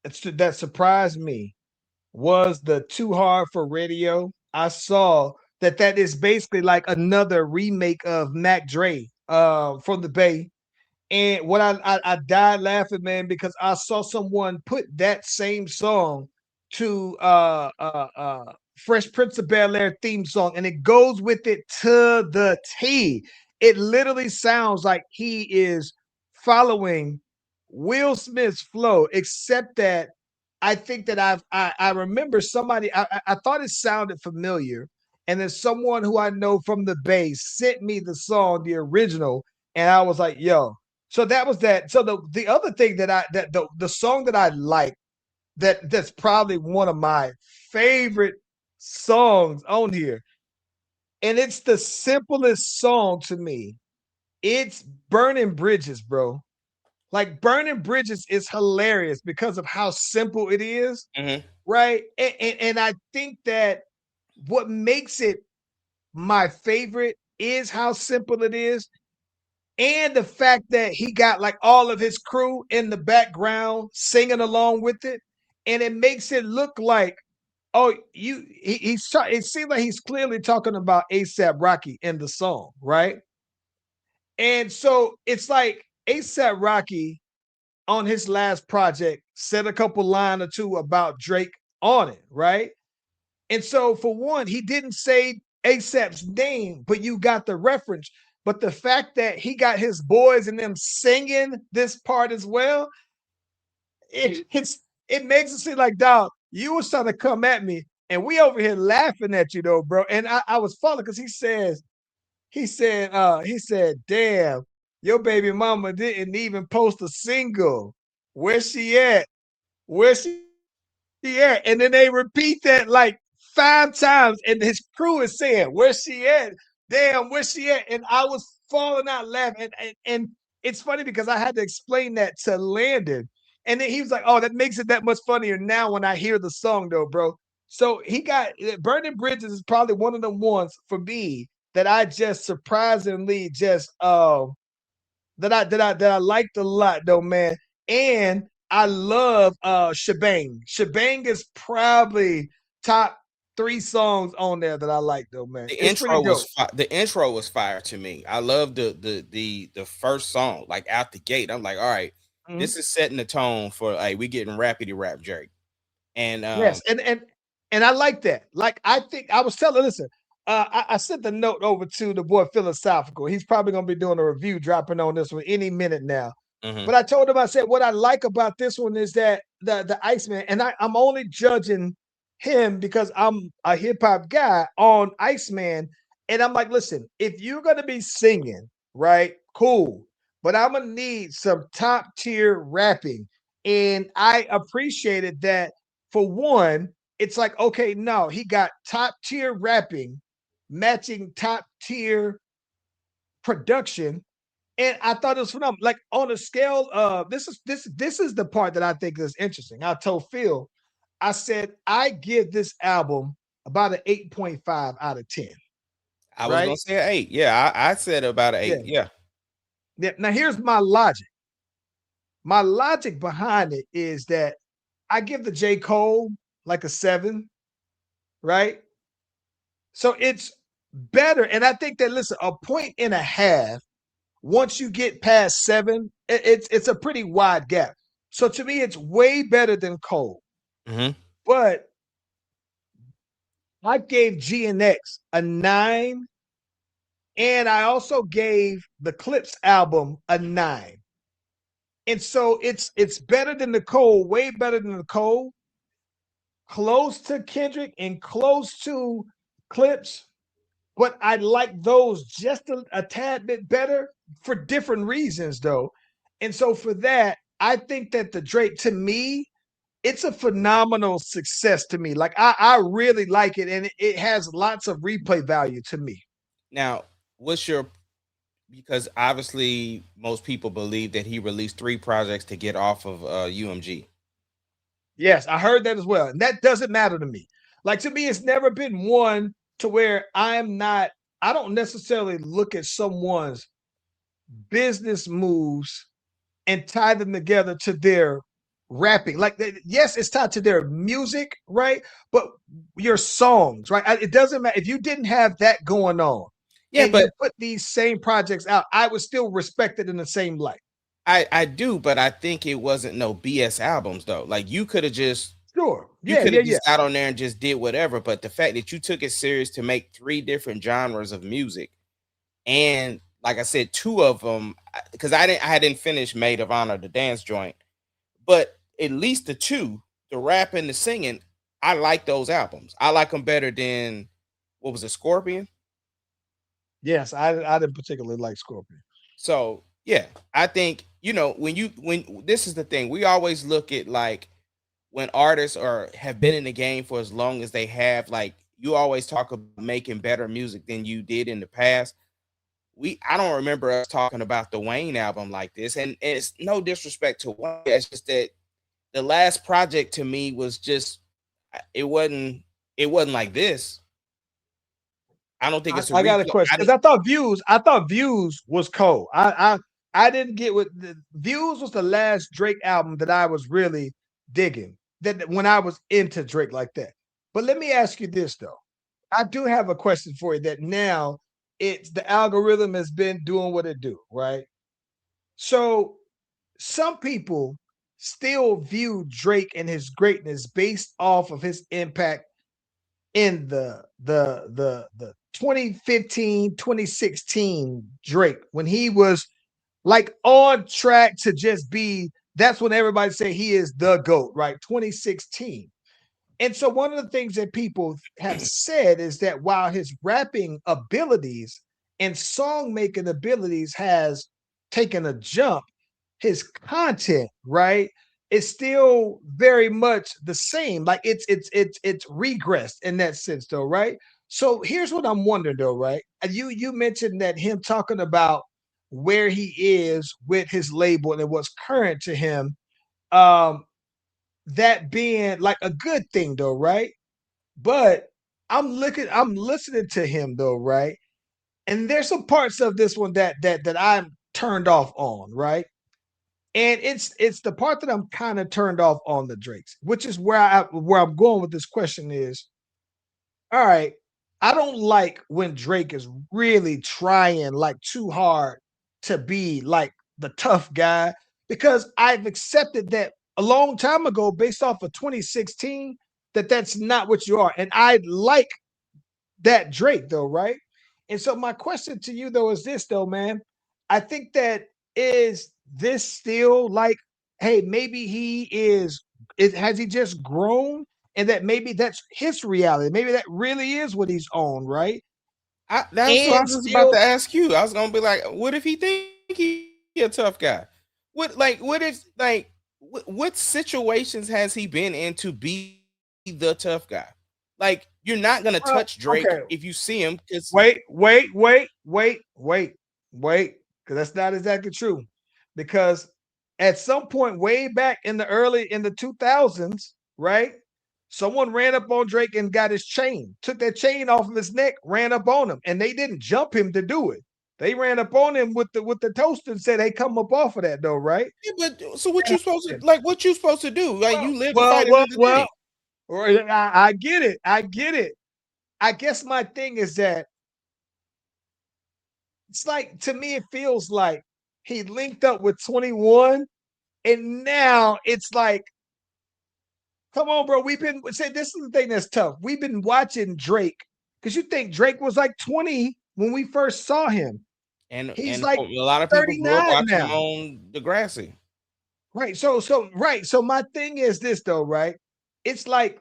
that surprised me was the Too Hard for Radio. I saw that that is basically like another remake of Mac Dre from the Bay. And what I died laughing, man, because I saw someone put that same song to Fresh Prince of Bel Air theme song, and it goes with it to the T. It literally sounds like he is following Will Smith's flow, except that I think that I remember somebody I thought it sounded familiar, and then someone who I know from the Bay sent me the song, the original, and I was like, yo, so that was that. So the other thing that I that the song that I like that's probably one of my favorite songs on here, and it's the simplest song to me. It's Burning Bridges, bro. Like Burning Bridges is hilarious because of how simple it is, Mhm. right? And I think that what makes it my favorite is how simple it is and the fact that he got like all of his crew in the background singing along with it, and it makes it look like it seems like he's clearly talking about ASAP Rocky in the song, right? And so it's like ASAP Rocky on his last project said a couple line or two about Drake on it, right? And so for one, he didn't say ASAP's name, but you got the reference. But the fact that he got his boys and them singing this part as well, it makes it seem like, dog, you was trying to come at me, and we over here laughing at you though, bro. And I was following because he said, damn, your baby mama didn't even post a single. Where's she at? Where's she at? And then they repeat that like 5 times, and his crew is saying, where's she at? Damn, where's she at? And I was falling out laughing. And it's funny because I had to explain that to Landon. And then he was like, oh, that makes it that much funnier now when I hear the song, though, bro. So he got Burning Bridges is probably one of the ones for me that I just surprisingly just that I liked a lot though, man. And I love Shebang. Shebang is probably top 3 songs on there that I like though, man. The It's pretty intro dope. was the intro was fire to me. I love the first song, like out the gate. I'm like, all right, Mhm. this is setting the tone for like we getting rapidy rap Drake. And Yes, and I like that. Like I think I was telling, listen, I sent the note over to the boy Philosophical. He's probably gonna be doing a review dropping on this one any minute now. mhm. But I told him, I said, what I like about this one is that the Iceman, and I'm only judging him because I'm a hip hop guy on Iceman. And I'm like, listen, if you're gonna be singing, right, cool, but I'm gonna need some top tier rapping. And I appreciated that for one, it's like, okay, no, he got top tier rapping, matching top tier production, and I thought it was phenomenal. Like on a scale of this is the part that I think is interesting. I told Phil, I said I give this album about an 8.5 out of 10. I was Right? gonna say an 8. Yeah, I said about an Yeah. 8. Yeah. Yeah. Now here's my logic. My logic behind it is that I give the J. Cole like a 7, right? So it's better. And I think that listen, a point and a half, once you get past 7, it's a pretty wide gap. So to me, it's way better than Cole. Mhm. But I gave G and X a 9, and I also gave the Clips album a 9. And so it's better than the Cole, way better than the Cole, close to Kendrick and close to Clips. But I like those just a tad bit better for different reasons, though. And so for that, I think that the Drake, to me, it's a phenomenal success to me. Like I really like it, and it has lots of replay value to me. Now, what's your because obviously most people believe that he released 3 projects to get off of UMG. Yes, I heard that as well. And that doesn't matter to me. Like to me, it's never been one to where I don't necessarily look at someone's business moves and tie them together to their rapping. Like, yes, it's tied to their music, right? But your songs, right? It doesn't matter if you didn't have that going on Yeah, and you but put these same projects out, I would still respect it in the same light. I do, but I think it wasn't no BS albums though. Like Sure. you Yeah, could yeah, have yeah. just got on there and just did whatever. But the fact that you took it serious to make 3 different genres of music, and like I said, 2 of them, because I didn't finish Maid of Honor, the dance joint, but at least the 2, the rap and the singing, I like those albums. I like them better than what was it, Scorpion? Yes, I didn't particularly like Scorpion. So yeah, I think when this is the thing, we always look at like when artists are have been in the game for as long as they have, like you always talk about making better music than you did in the past. I don't remember us talking about the Wayne album like this, and it's no disrespect to Wayne. It's just that the last project to me was just it wasn't like this. I don't think it's a I got a replay. question because I thought Views was cold. I didn't get what the Views was the last Drake album that I was really digging. That when I was into Drake like that. But let me ask you this though. I do have a question for you that now it's the algorithm has been doing what it do, right? So some people still view Drake and his greatness based off of his impact in the 2015 2016 Drake when he was like on track to just be that's when everybody say he is the GOAT, right? 2016. And so one of the things that people have said is that while his rapping abilities and song making abilities has taken a jump, his content, right, is still very much the same. Like it's regressed in that sense, though, right? So here's what I'm wondering, though, right? And you mentioned that him talking about where he is with his label and what's current to him. Um, that being like a good thing though, right? But I'm listening to him though, right? And there's some parts of this one that I'm turned off on, right? And it's the part that I'm kind of turned off on the Drakes, which is where I'm going with this question is all right, I don't like when Drake is really trying like too hard to be like the tough guy because I've accepted that a long time ago, based off of 2016, that that's not what you are. And I like that Drake though, right? And so my question to you though is this though, man. I think that is this still like, hey, maybe he has he just grown and that maybe that's his reality. Maybe that really is what he's on, right? That's what I And was just about to still, ask you. I was gonna be like, what if he think he a tough guy? What if what situations has he been in to be the tough guy? Like, you're not gonna well, touch Drake okay, if you see him because wait, because that's not exactly true. Because at some point, way back in the 2000s, right? Someone ran up on Drake and got his chain, took that chain off of his neck, ran up on him, and they didn't jump him to do it. They ran up on him with the toast and said, "Hey, come up off of that, though, right?" yeah, but so what And you supposed to like? What you supposed to do? Like, well, you live to well, fight well, another well. day. Or I get it. I get it. I guess my thing is that it's like to me, it feels like he linked up with 21, and now it's like, come on, bro. We've been say this is the thing that's tough. We've been watching Drake because you think Drake was like 20 when we first saw him. He's And like a lot of people grew up 39 watching him now. on Degrassi. Right. So right. So my thing is this though, right? It's like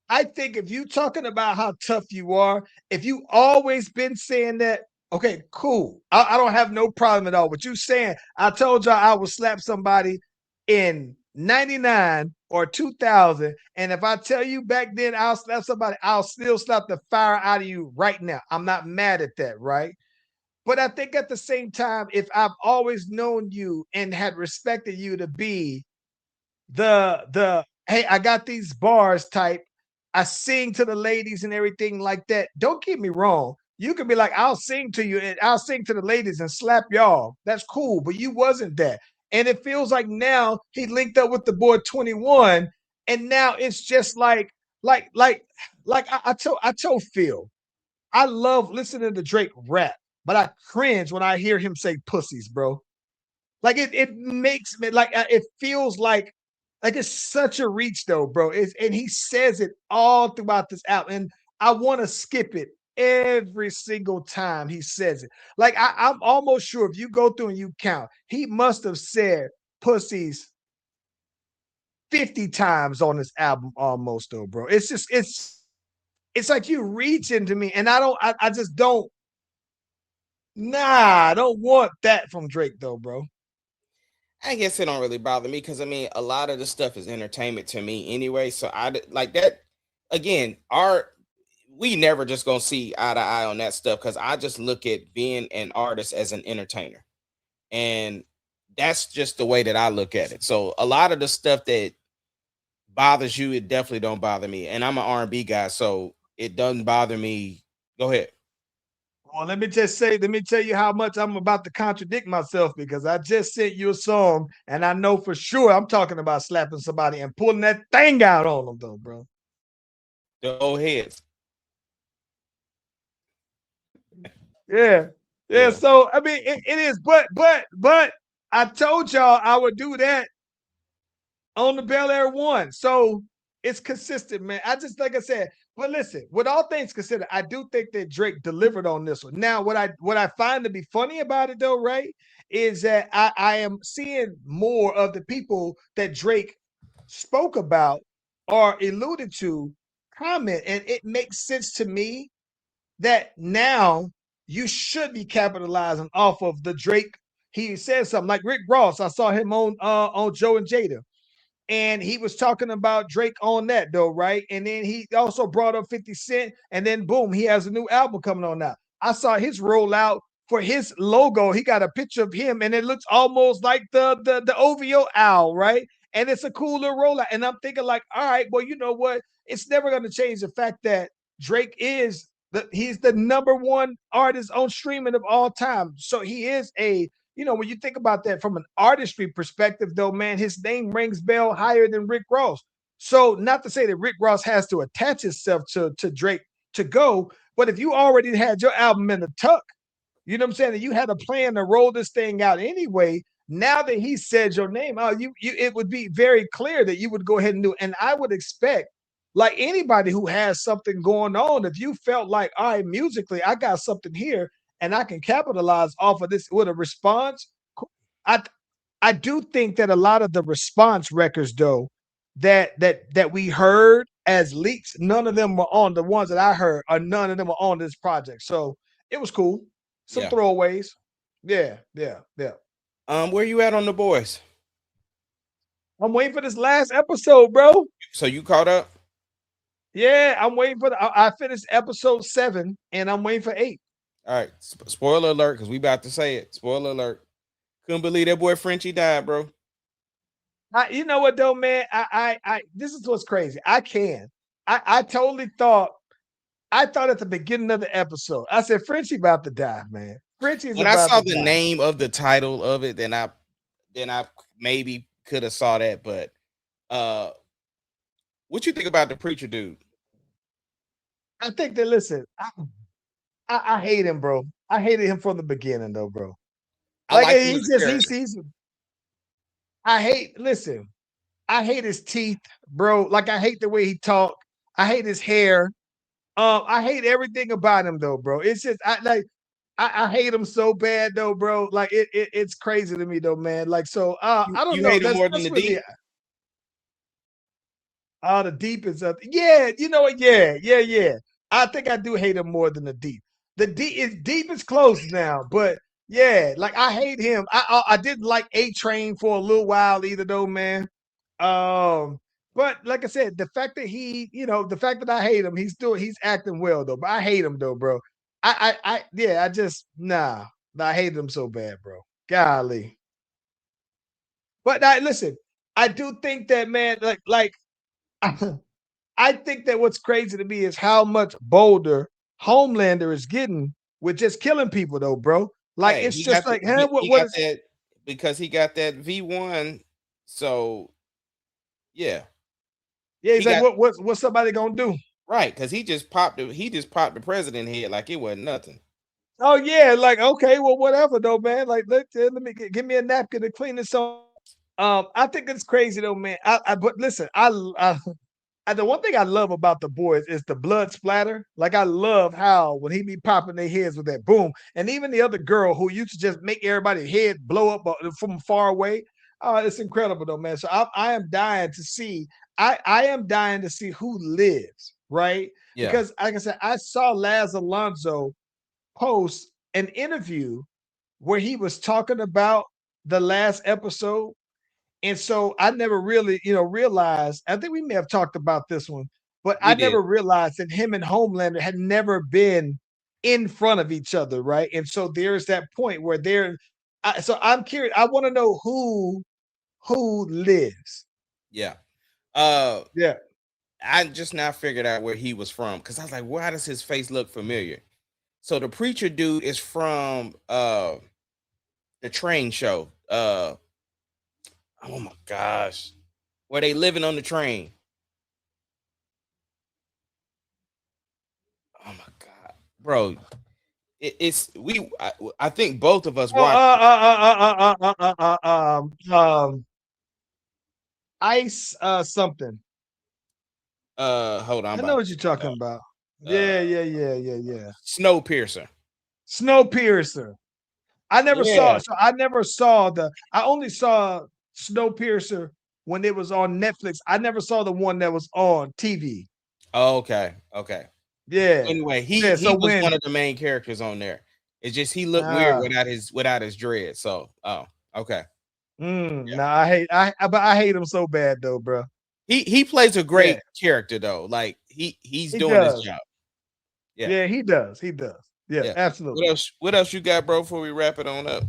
I think if you talking about how tough you are, if you always been saying that, okay, cool. I don't have no problem at all. But you saying I told y'all I would slap somebody in 99 or 2000. And if I tell you back then I'll slap somebody, I'll still slap the fire out of you right now. I'm not mad at that, right? But I think at the same time, if I've always known you and had respected you to be the hey, I got these bars type. I sing to the ladies and everything like that. Don't get me wrong. You can be like, I'll sing to you and I'll sing to the ladies and slap y'all. That's cool, but you wasn't that. And it feels like now he linked up with the boy 21, and now it's just like, like, I told Phil, I love listening to Drake rap, but I cringe when I hear him say pussies, bro. Like it makes me like it feels like it's such a reach though, bro. And he says it all throughout this album, and I want to skip it every single time he says it. Like I'm almost sure if you go through and you count, he must have said pussies 50 times on this album almost though, bro. It's just it's like you reach into me, and I just don't. Nah, I don't want that from Drake though, bro. I guess it don't really bother me because I mean a lot of the stuff is entertainment to me anyway. So like that again. Our we never just gonna see eye to eye on that stuff because I just look at being an artist as an entertainer, and that's just the way that I look at it. So a lot of the stuff that bothers you, it definitely don't bother me. And I'm an R&B guy, so it doesn't bother me. Go ahead. Well, let me tell you how much I'm about to contradict myself because I just sent you a song and I know for sure I'm talking about slapping somebody and pulling that thing out on them, though, bro. The old heads. Yeah. Yeah. Yeah. So, I mean, it is, but I told y'all I would do that on the Bel Air one. So it's consistent, man. I just like I said, but listen, with all things considered, I do think that Drake delivered on this one. Now, what I find to be funny about it though, right, is that I am seeing more of the people that Drake spoke about or alluded to comment, and it makes sense to me that now you should be capitalizing off of the Drake. He said something like Rick Ross. I saw him on Joe and Jada, and he was talking about Drake on that though, right? And then he also brought up 50 Cent, and then boom, he has a new album coming on now. I saw his rollout for his logo. He got a picture of him, and it looks almost like the OVO owl, right? And it's a cool little rollout. And I'm thinking, like, all right, well, you know what? It's never going to change the fact that Drake is he's the number one artist on streaming of all time. So he is when you think about that from an artistry perspective, though, man, his name rings bell higher than Rick Ross. So, not to say that Rick Ross has to attach himself to Drake to go, but if you already had your album in the tuck, you know what I'm saying, and you had a plan to roll this thing out anyway. Now that he said your name, it would be very clear that you would go ahead and do it. And I would expect, like anybody who has something going on, if you felt like, all right, musically, I got something here and I can capitalize off of this with a response. I I do think that a lot of the response records, though, that we heard as leaks, none of them were on the ones that I heard, or none of them were on this project. So it was cool. Some Yeah. throwaways. Yeah, yeah, yeah. Where you at on the boys? I'm waiting for this last episode, bro. So you caught up? Yeah, I'm waiting for I finished episode 7 and I'm waiting for 8. All right. Spoiler alert, because we about to say it. Spoiler alert. Couldn't believe that boy Frenchie died, bro. You know what though, man? I this is what's crazy. I totally thought at the beginning of the episode, I said Frenchie about to die, man. Frenchie's When I about saw to the die. name of the title of it, then I maybe could have saw that. But what you think about the preacher dude? I think that listen, I hate him, bro. I hated him from the beginning, though, bro. I Like like him as he's a just character. he's listen, I hate his teeth, bro. Like I hate the way he talk. I hate his hair. I hate everything about him though, bro. It's just I hate him so bad though, bro. Like it's crazy to me though, man. Like so I don't You know. hate him more than That's the really deep? the deep is up. Yeah, you know what? Yeah, yeah, yeah. I think I do hate him more than the deep. The deep is close now, but yeah, like I hate him. I didn't like A Train for a little while either though, man. But like I said, the fact that the fact that I hate him, he's acting well though. But I hate him though, bro. I just I hate him so bad, bro. Golly. But listen, I do think that man, like I think that what's crazy to me is how much bolder Homelander is getting with just killing people, though, bro. Like Hey, it's just like, huh? he What got is? that because he got that V1. So yeah, Yeah, he's he like, got what's somebody gonna do? right because he just popped the president head like it wasn't nothing. Oh yeah, like okay, well, whatever though, man. Like let me give me a napkin to clean this up. I think it's crazy though, man. But listen, the one thing I love about the boys is the blood splatter. Like I love how when he be popping their heads with that boom, and even the other girl who used to just make everybody's head blow up from far away. It's incredible though, man. So I am dying to see. I am dying to see who lives, right? Yeah, Because like I said, I saw Laz Alonso post an interview where he was talking about the last episode, and so I never really, realized. I think we may have talked about this one, but I we did. never realized that him and Homelander had never been in front of each other, right? And so there's that point where so I'm curious. I want to know who lives. Yeah. Uh, Yeah. I just now figured out where he was from because I was like, why does his face look familiar? So the preacher dude is from the train show. Oh my gosh, where they living on the train. Oh my god, bro, I think both of us Oh, watched. Ice something. Hold on, I know what you're talking about. Yeah. Snowpiercer. Snowpiercer. I never saw Yeah. so I never saw I only saw Snowpiercer when it was on Netflix. I never saw the one that was on TV. Okay. Yeah. Anyway, Yeah. he So was when one of the main characters on there. It's just he looked weird ah, without his dread. So, okay. Yeah. nah, but I hate him so bad though, bro. He plays a Yeah, great character though. Like he's he doing his does. job. Yeah. Yeah, he does. He does. Yeah, Yeah. absolutely. What else you got, bro, before we wrap it on up?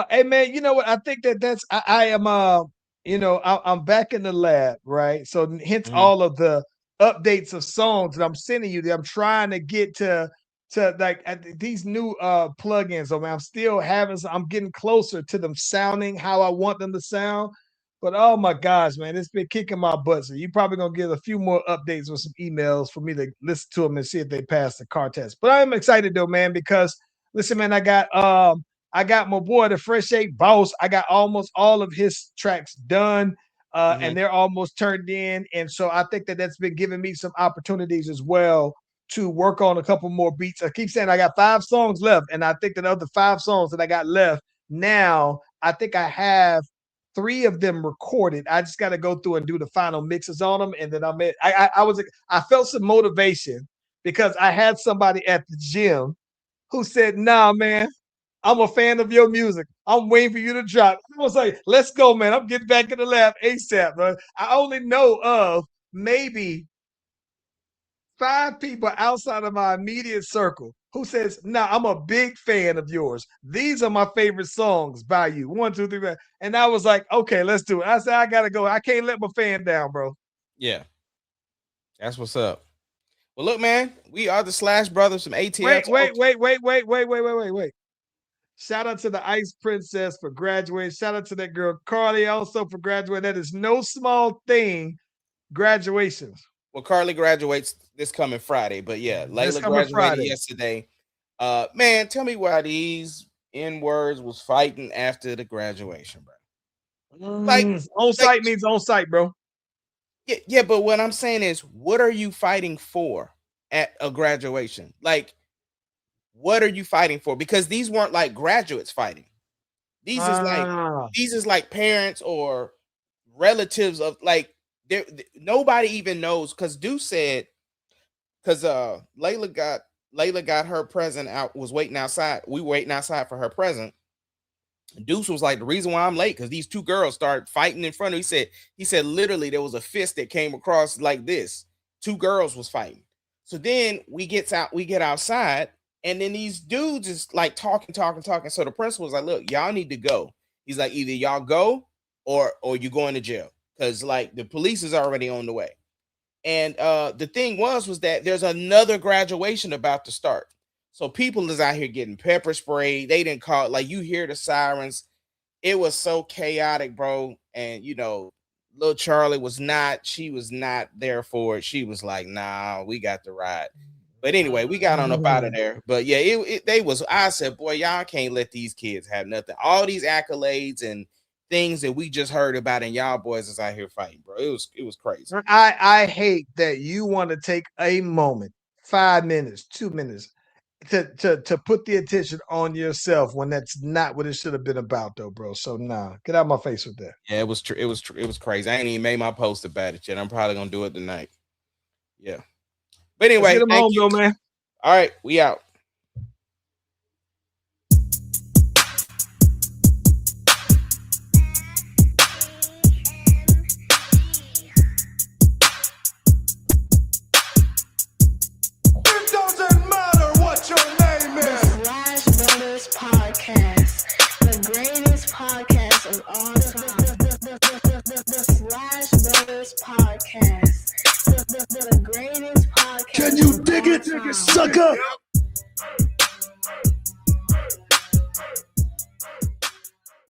Hey man, you know what? I think that's I am I'm back in the lab, right? So hence Mhm. all of the updates of songs that I'm sending you. That I'm trying to get to like these new plugins. I mean, I'm still having I'm getting closer to them sounding how I want them to sound. But oh my gosh, man, it's been kicking my butt. So you're probably gonna get a few more updates with some emails for me to listen to them and see if they pass the car test. But I'm excited though, man, because listen, man, I got my boy, the Fresh Eight Boss. I got almost all of his tracks done, and Mhm. they're almost turned in. And so I think that's been giving me some opportunities as well to work on a couple more beats. I keep saying I got 5 songs left, and I think that of the 5 songs that I got left now, I think I have 3 of them recorded. I just got to go through and do the final mixes on them, and then I felt some motivation because I had somebody at the gym who said, "Nah, man, I'm a fan of your music. I'm waiting for you to drop." I was like, let's go, man. I'm getting back in the lab ASAP, bro. I only know of maybe 5 people outside of my immediate circle who says, "Nah, I'm a big fan of yours. These are my favorite songs by you." 1, 2, 3. And I was like, okay, let's do it. I said, I gotta go. I can't let my fan down, bro. Yeah. That's what's up. Well, look, man, we are the Slash Brothers from ATL Wait, Talk. wait, wait, wait, wait, wait, wait, wait, wait, wait. Shout out to the Ice Princess for graduating. Shout out to that girl Carly also for graduating. That is no small thing. Graduations. Well, Carly graduates this coming Friday, but yeah, This Layla coming graduated Friday. yesterday. Man, tell me why these N words was fighting after the graduation, bro. On Like, site means on site, bro. yeah, but what I'm saying is, what are you fighting for at a graduation? Like, what are you fighting for? Because these weren't like graduates fighting. These is like Ah, parents or relatives of like nobody even knows because Deuce said because Layla got her present out, was waiting outside. We were waiting outside for her present. Deuce was like, the reason why I'm late because these 2 girls started fighting in front of him. He said literally there was a fist that came across like this. 2 girls was fighting. So then we get outside, and then these dudes is like talking. So the principal was like, look, y'all need to go. He's like, either y'all go or you going to jail. Because like the police is already on the way. And the thing was that there's another graduation about to start. So people is out here getting pepper sprayed. They didn't call it, like you hear the sirens. It was so chaotic, bro. And little Charlie she was not there for it. She was like, nah, we got the ride. But anyway, we got on up out of there. But yeah, I said, boy, y'all can't let these kids have nothing. All these accolades and things that we just heard about, and y'all boys is out here fighting, bro. It was crazy. I hate that you want to take a moment, 5 minutes, 2 minutes, to put the attention on yourself when that's not what it should have been about, though, bro. So nah, get out of my face with that. Yeah, it was crazy. I ain't even made my post about it yet. I'm probably gonna do it tonight. Yeah. But Let's anyway, get them thank home, you. though, man. All right, we out. It doesn't matter what your name The is. Slash Brothers Podcast, the greatest podcast of all time. The Slash Brothers Podcast, the greatest podcast. Can you of dig all it, time. sucker?